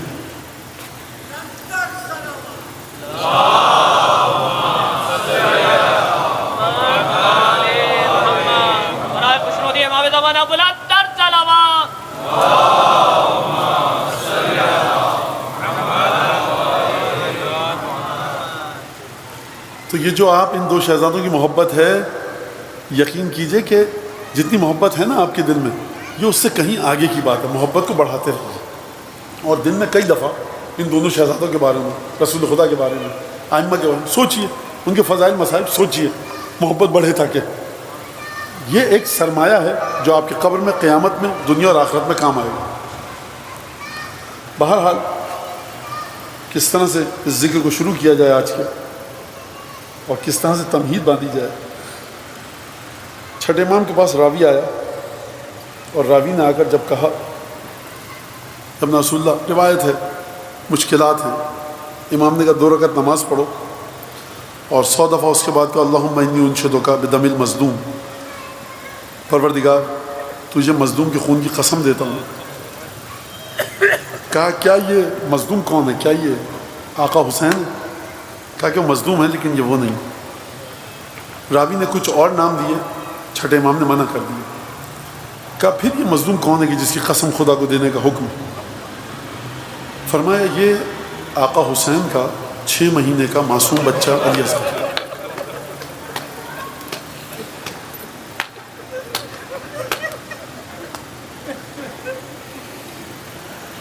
تو یہ جو آپ ان دو شہزادوں کی محبت ہے, یقین کیجئے کہ جتنی محبت ہے نا آپ کے دل میں یہ اس سے کہیں آگے کی بات ہے. محبت کو بڑھاتے رہیے. اور دن میں کئی دفعہ ان دونوں شہزادوں کے بارے میں, رسول خدا کے بارے میں, ائمہ کے بارے میں سوچیے, ان کے فضائل مسائل سوچیے, محبت بڑھے. تاکہ یہ ایک سرمایہ ہے جو آپ کی قبر میں, قیامت میں, دنیا اور آخرت میں کام آئے گا. بہرحال کس طرح سے اس ذکر کو شروع کیا جائے آج کے, اور کس طرح سے تمہید باندھی جائے. چھٹے امام کے پاس راوی آیا اور راوی نے آ کر جب کہا, جب رسول اللہ, روایت ہے, مشکلات ہیں, امام نے کہا 2 رکعت نماز پڑھو. اور 100 دفعہ اس کے بعد کہ اللہم انی انشدک بدم المظلوم، پروردگار تجھے مظلوم کے خون کی قسم دیتا ہوں. کہا کیا یہ مظلوم کون ہے؟ کیا یہ آقا حسین ہے؟ کہا کہ وہ مظلوم ہے لیکن یہ وہ نہیں. راوی نے کچھ اور نام دیے، چھٹے امام نے منع کر دیا. کہا پھر یہ مظلوم کون ہے کہ جس کی قسم خدا کو دینے کا حکم؟ فرمایا یہ آقا حسین کا 6 مہینے کا معصوم بچہ علی اصغر.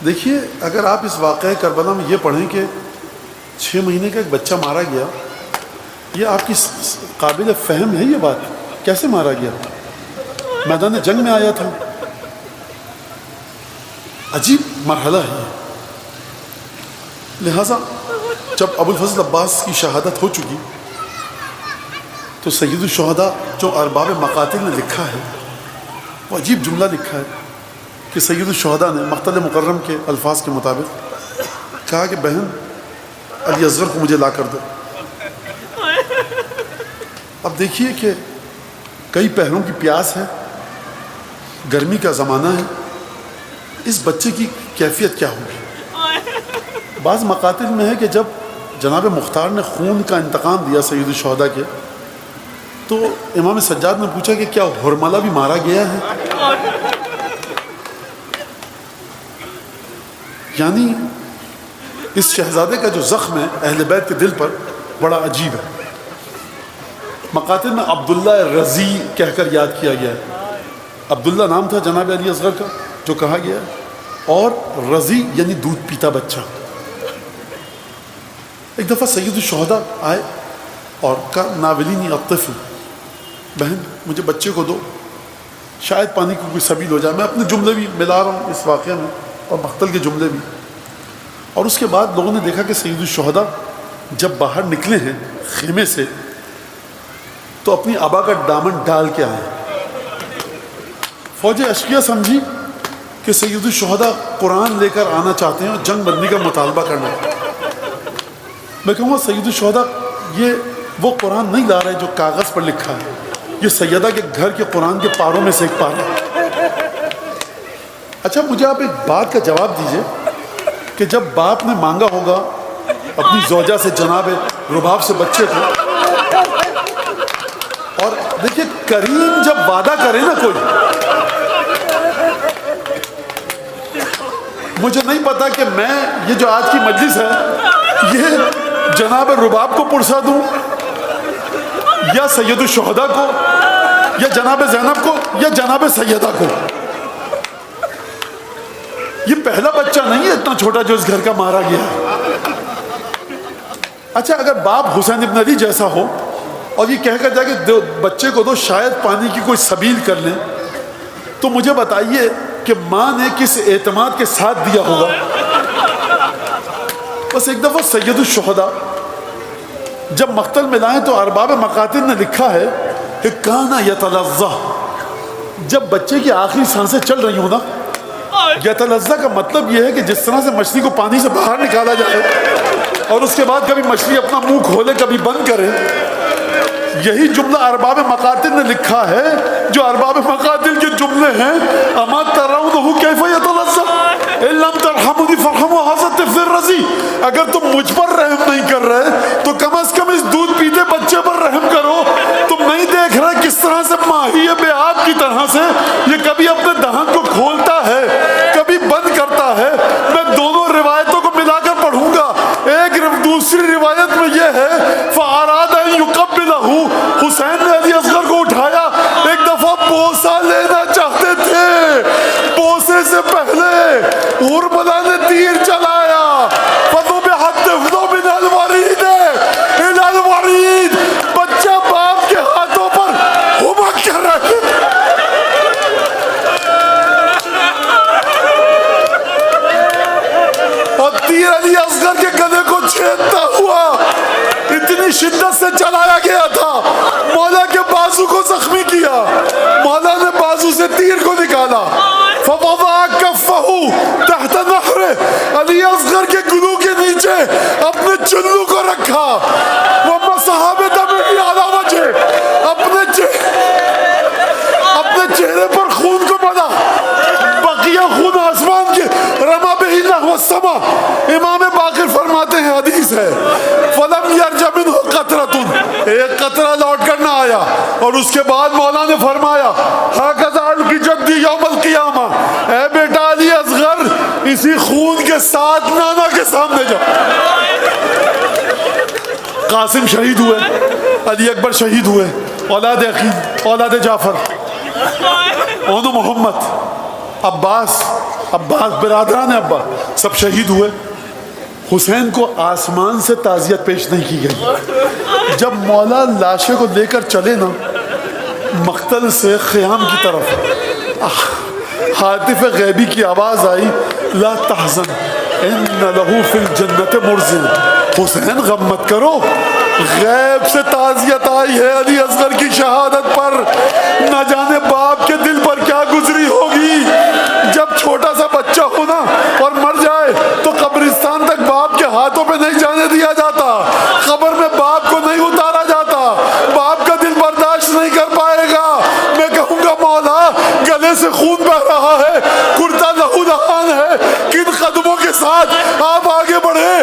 دیکھیے اگر آپ اس واقعہ کربلا میں یہ پڑھیں کہ 6 مہینے کا ایک بچہ مارا گیا، یہ آپ کی قابل فہم ہے؟ یہ بات کیسے مارا گیا؟ میدان جنگ میں آیا تھا. عجیب مرحلہ ہے. لہٰذا جب ابو الفضل عباس کی شہادت ہو چکی تو سید الشہداء جو ارباب مقاتل نے لکھا ہے وہ عجیب جملہ لکھا ہے کہ سید الشہداء نے مقتل مکرم کے الفاظ کے مطابق کہا کہ بہن علی اصغر کو مجھے لا کر دو. اب دیکھیے کہ کئی پہروں کی پیاس ہے، گرمی کا زمانہ ہے، اس بچے کی کیفیت کیا ہوگی؟ بعض مقاتل میں ہے کہ جب جناب مختار نے خون کا انتقام دیا سید الشہداء کے تو امام سجاد نے پوچھا کہ کیا ہرملہ بھی مارا گیا ہے؟ یعنی اس شہزادے کا جو زخم ہے اہل بیت کے دل پر بڑا عجیب ہے. مقاتل میں عبداللہ رضی کہہ کر یاد کیا گیا ہے. عبداللہ نام تھا جناب علی اصغر کا جو کہا گیا ہے، اور رضی یعنی دودھ پیتا بچہ. ایک دفعہ سید الشہداء آئے اور کہا ناولینی الطفل، بہن مجھے بچے کو دو، شاید پانی کو کوئی سبیل ہو جائے. میں اپنے جملے بھی ملا رہا ہوں اس واقعے میں اور مقتل کے جملے بھی. اور اس کے بعد لوگوں نے دیکھا کہ سید الشہداء جب باہر نکلے ہیں خیمے سے تو اپنی ابا کا دامن ڈال کے آئے. فوج اشقیہ سمجھی کہ سید الشہداء قرآن لے کر آنا چاہتے ہیں اور جنگ بندی کا مطالبہ کرنا ہے. میں کہوں گا سید الشہداء یہ وہ قرآن نہیں لا رہے جو کاغذ پر لکھا ہے، یہ سیدہ کے گھر کے قرآن کے پاروں میں سے ایک پارا ہے. اچھا مجھے آپ ایک بات کا جواب دیجئے کہ جب باپ نے مانگا ہوگا اپنی زوجہ سے جناب رباب سے بچے کو، اور دیکھیے کریم جب وعدہ کرے نا کوئی، مجھے نہیں پتا کہ میں یہ جو آج کی مجلس ہے یہ جناب رباب کو پرسا دوں یا سید الشہداء کو یا جناب زینب کو یا جناب سیدہ کو. یہ پہلا بچہ نہیں ہے اتنا چھوٹا جو اس گھر کا مارا گیا ہے. اچھا اگر باپ حسین ابن علی جیسا ہو اور یہ کہہ کر جائے کہ بچے کو دو شاید پانی کی کوئی سبیل کر لیں، تو مجھے بتائیے کہ ماں نے کس اعتماد کے ساتھ دیا ہوگا. بس ایک دفعہ سید الشہداء جب مقتل میں لائیں تو ارباب مقاتل نے لکھا ہے کہ کانا یتلظہ، جب بچے کی آخری سانسیں چل رہی ہوں نا، یتلظہ کا مطلب یہ ہے کہ جس طرح سے مچھلی کو پانی سے باہر نکالا جائے اور اس کے بعد کبھی مچھلی اپنا منہ کھولے کبھی بند کرے، یہی جملہ ارباب مقاتل نے لکھا ہے جو ارباب مقاتل کے جملے ہیں. اما ترونہ کیف یتلظہ ان لم ترحمنی فرحموا ھذا الطفل الرضی. اگر تم مجھ پر رحم نہیں کر رہے تو کم از کم اس دودھ پیتے بچے پر رحم کرو. تم نہیں دیکھ رہے کس طرح سے ماہی بے آب کی طرح سے یہ کبھی اپنے دہن کو کھولتا ہے کبھی بند کرتا ہے. میں دونوں روایتوں کو ملا کر پڑھوں گا. ایک دوسری روایت میں یہ ہے فاراد ان یقبلہ، حسین نے علی اصغر کو اٹھایا، ایک دفعہ بوسہ لینا چاہتے تھے، بوسے سے پہلے ہرملہ نے تیر چلایا. فذبحت طفل من الورید الی الورید، بچہ باپ کے ہاتھوں پر ہمک کر رہے. اور تیر علی اصغر کے گلے کو چھیدتا ہوا اتنی شدت سے چلایا گیا تھا، مولا کے بازو کو زخمی کیا. مولا نے بازو سے تیر کو نکالا. فوضع کفہ تحت نحرہ، علی اصغر کے گلو کے نیچے اپنے چلو کو رکھا. ومسح حدیث ہے فلم یرجع منہ قطرۃ، ایک قطرہ لوٹ کر نہ آیا. اور اس کے بعد مولا نے فرمایا ہکذا القی جدی یوم القیامہ، اے بیٹا علی اصغر اسی خون کے ساتھ نانا کے سامنے جا. قاسم شہید ہوئے، علی اکبر شہید ہوئے، اولاد عقیل، اولاد جعفر، اونو محمد، عباس برادران ابا سب شہید ہوئے. حسین کو آسمان سے تعزیت پیش نہیں کی گئی. جب مولا لاشے کو لے کر چلے نا مقتل سے خیام کی طرف، ہاتف غیبی کی آواز آئی لا تحزن ان لہو فی الجنت مرزن، حسین غم مت کرو، غیب سے تعزیت آئی ہے علی اصغر کی شہادت پر. نہ جانے باپ کے دل پر کیا گزری ہوگی. جب چھوٹا سا بچہ ہونا اور مر جائے تو قبرستان تک باپ کے ہاتھوں پہ نہیں جانے دیا جاتا، قبر میں باپ کو نہیں اتارا جاتا، باپ کا دل برداشت نہیں کر پائے گا. میں کہوں گا مولا گلے سے خون بہ رہا ہے، کرتا لہو دہان ہے، کن قدموں کے ساتھ آپ آگے بڑھے.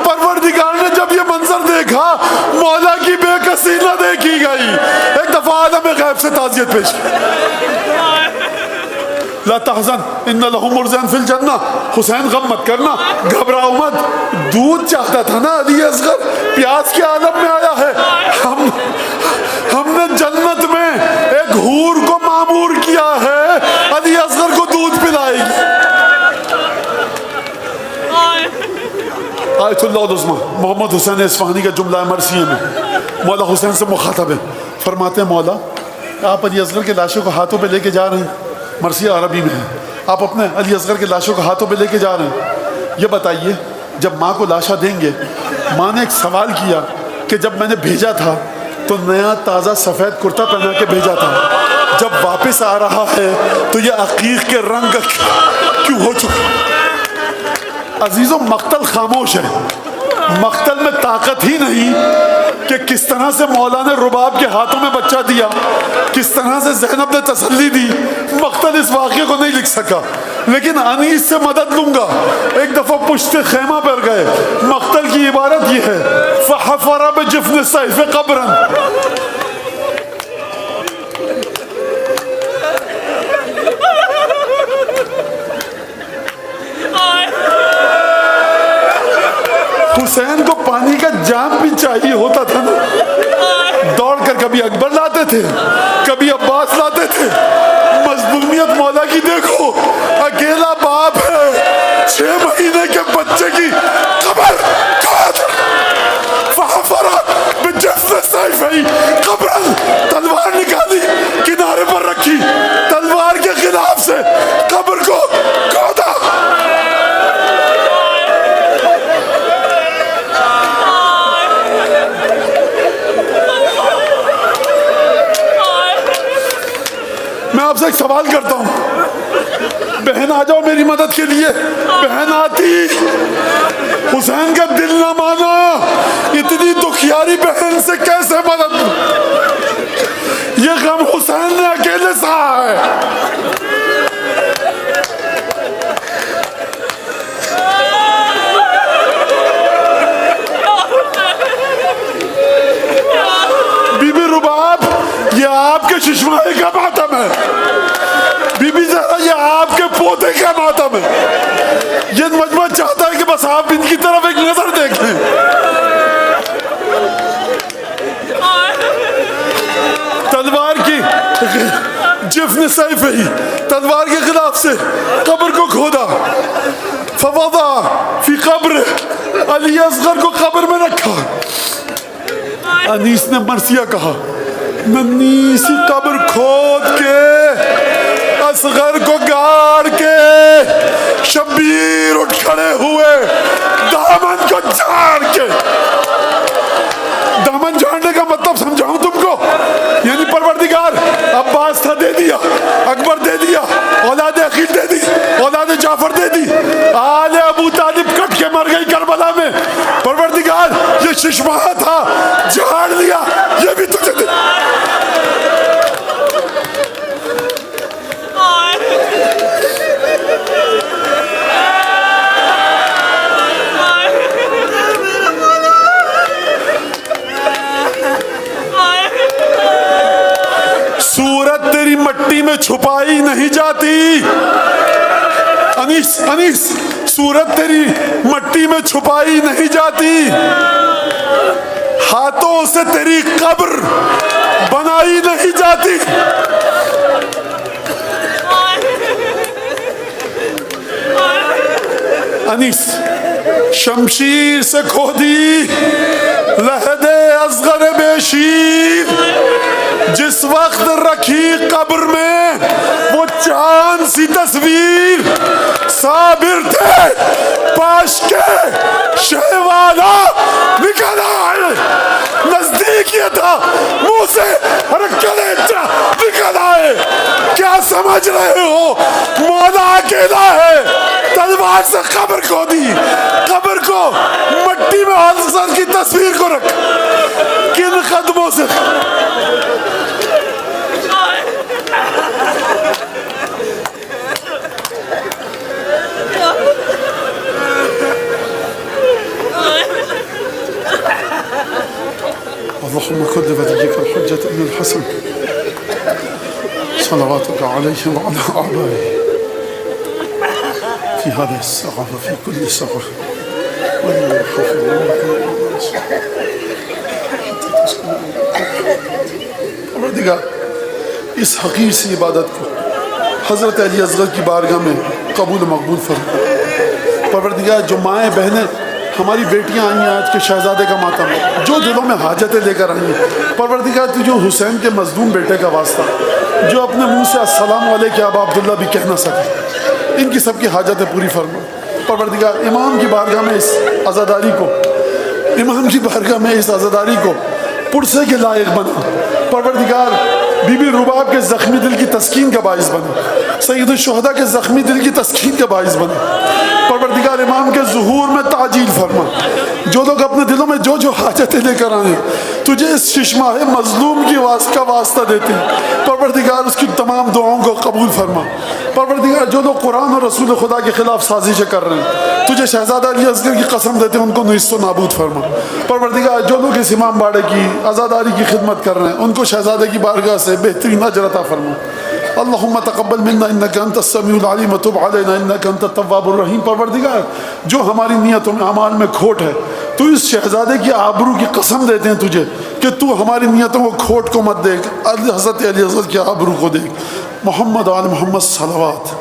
پروردگار نے جب یہ منظر دیکھا مولا کی بے کسی نہ دیکھی گئی. ایک دفعہ عالم غیب سے تعزیت پیش کی لا تحزن ان لہو مرزن فی الجنہ، حسین غم مت کرنا، گھبراؤ مت. دودھ چاہتا تھا نا علی اصغر، پیاس کے عالم میں آیا ہے. ہم نے جنت میں ایک حور کو معمور کیا ہے علی اصغر کو دودھ پلائے گی. آیت اللہ العظمیٰ محمد حسین اصفہانی کا جملہ مرثیہ میں مولا حسین سے مخاطب ہے. فرماتے ہیں مولا آپ علی اصغر کے لاشوں کو ہاتھوں پہ لے کے جا رہے ہیں، مرثیہ عربی میں ہے، آپ اپنے علی اصغر کے لاشوں کو ہاتھوں پہ لے کے جا رہے ہیں. یہ بتائیے جب ماں کو لاشا دیں گے، ماں نے ایک سوال کیا کہ جب میں نے بھیجا تھا تو نیا تازہ سفید کرتا پہنا کے بھیجا تھا، جب واپس آ رہا ہے تو یہ عقیق کے رنگ کیوں ہو چکا. عزیزوں مقتل خاموش ہے، مقتل میں طاقت ہی نہیں کہ کس طرح سے مولا نے رباب کے ہاتھوں میں بچہ دیا، کس طرح سے زینب نے تسلی دی. مقتل اس واقعے کو نہیں لکھ سکا، لیکن انیس سے مدد لوں گا. ایک دفعہ پشت خیمہ پر گئے، مقتل کی عبارت یہ ہے فحفر بجفن السیف قبرا. حسین کو پانی کا جام بھی چاہیے ہوتا تھا نا، دوڑ کر کبھی اکبر لاتے تھے، کبھی عباس لاتے تھے. مظلومیت مولا کی دیکھو، اکیلا باپ ہے، 6 مہینے کے بچے کی قبر فحفر بجفن السیف قبرا، تلوار نکالی کنارے پر رکھی، تلوار کے خلاف سے قبر کو کھودا. میں آپ سے ایک سوال کرتا ہوں، بہن آ جاؤ میری مدد کے لیے. بہن آتی، حسین کا دل نہ مانا، اتنی دکھیاری بہن سے کیسے مدد؟ یہ غم حسین نے اکیلے سہا ہے. بی بی رباب یہ آپ کے ششماہی کا ماتم ہے، بی بی زہرا یہ آپ کے پوتے کا ماتم ہے. یہ مجمع چاہتا ہے کہ بس آپ ان کی طرف ایک نظر دیکھیں. تلوار کی جفن سیف ہی، تلوار کے خلاف سے قبر کو کھودا. فوضع فی قبر، علی اصغر کو قبر میں رکھا. انیس نے مرثیہ کہا ننھی سی قبر کھود کے اصغر کو گاڑ کے شبیر اٹھ کھڑے ہوئے دامن کو جھاڑ کے. دامن جھاڑنے کا مطلب سمجھاؤں تم کو، یعنی پروردگار عباس تھا دے دیا، اکبر دے دیا، اولاد عقیل دے دی، اولاد جعفر دے دی، آل ابو طالب کٹ کے مر گئی کربلا میں. پروردگار یہ ششماہ تھا جھاڑ لیا، یہ بھی تجھے دے. مٹی میں چھپائی نہیں جاتی. انیس انیس صورت تیری مٹی میں چھپائی نہیں جاتی, ہاتھوں سے تیری قبر بنائی نہیں جاتی. انیس شمشیر سے کھودی لحد اصغر بے شیر, جس وقت رکھی قبر میں وہ چاند سی تصویر, صابر تھے پاش کے شہوالا نکل آئے, نزدیک یہ تھا منہ سے ہر کلیجہ نکل آئے. کیا سمجھ رہے ہو مولا اکیلا ہے, تلوار سے قبر کو دی, قبر کو مٹی میں حضرت کی تصویر کو رکھ, کن قدموں سے اللهم كن لوليك الحجة ابن الحسن صلواتك عليه وعلى آبائه في هذه الساعة وفي كل ساعة ولا پروردگار اس حقیر سی عبادت کو حضرت علی اصغر کی بارگاہ میں قبول و مقبول فرما. پروردگار جو مائیں بہنیں ہماری بیٹیاں آئی ہیں آج کے شہزادے کا ماتم, جو دلوں میں حاجتیں لے کر آئی ہیں, پروردگار تجھے حسین کے مظلوم بیٹے کا واسطہ, جو اپنے منہ سے السلام علیکم ابا عبداللہ بھی کہہ نہ سکے, ان کی سب کی حاجتیں پوری فرما. پروردگار امام کی بارگاہ میں اس عزاداری کو, امام کی بارگاہ میں اس عزاداری کو پرسے کے لائق بنا. پروردگار بی بی رباب کے زخمی دل کی تسکین کا باعث بنا, سید الشہداء کے زخمی دل کی تسکین کا باعث بنا. پروردگار امام کے ظہور میں تعجیل فرما. جو لوگ اپنے دلوں میں جو جو حاجتیں لے کر آئیں تجھے اس ششماہ مظلوم کی کا واسطہ دیتے ہیں, پروردگار اس کی تمام دعاؤں کو قبول فرما. پروردگار جو لوگ قرآن اور رسول خدا کے خلاف سازشیں کر رہے ہیں تجھے شہزادہ علی اصغر کی قسم دیتے ہیں ان کو نیست و نابود فرما. پروردگار جو لوگ اس امام باڑے کی عزاداری کی خدمت کر رہے ہیں ان کو شہزادے کی بارگاہ سے بہترین اجر عطا فرما. اللہم تقبل منا انک انت السمیع العلیم وتب علینا انک انت التواب الرحیم. پروردگار جو ہماری نیتوں میں اعمال میں کھوٹ ہے تو اس شہزادے کی آبرو کی قسم دیتے ہیں تجھے کہ تو ہماری نیتوں کو کھوٹ کو مت دیکھ, حضرت علی اصغر کی آبرو کو دیکھ. محمد و آل محمد صلوات.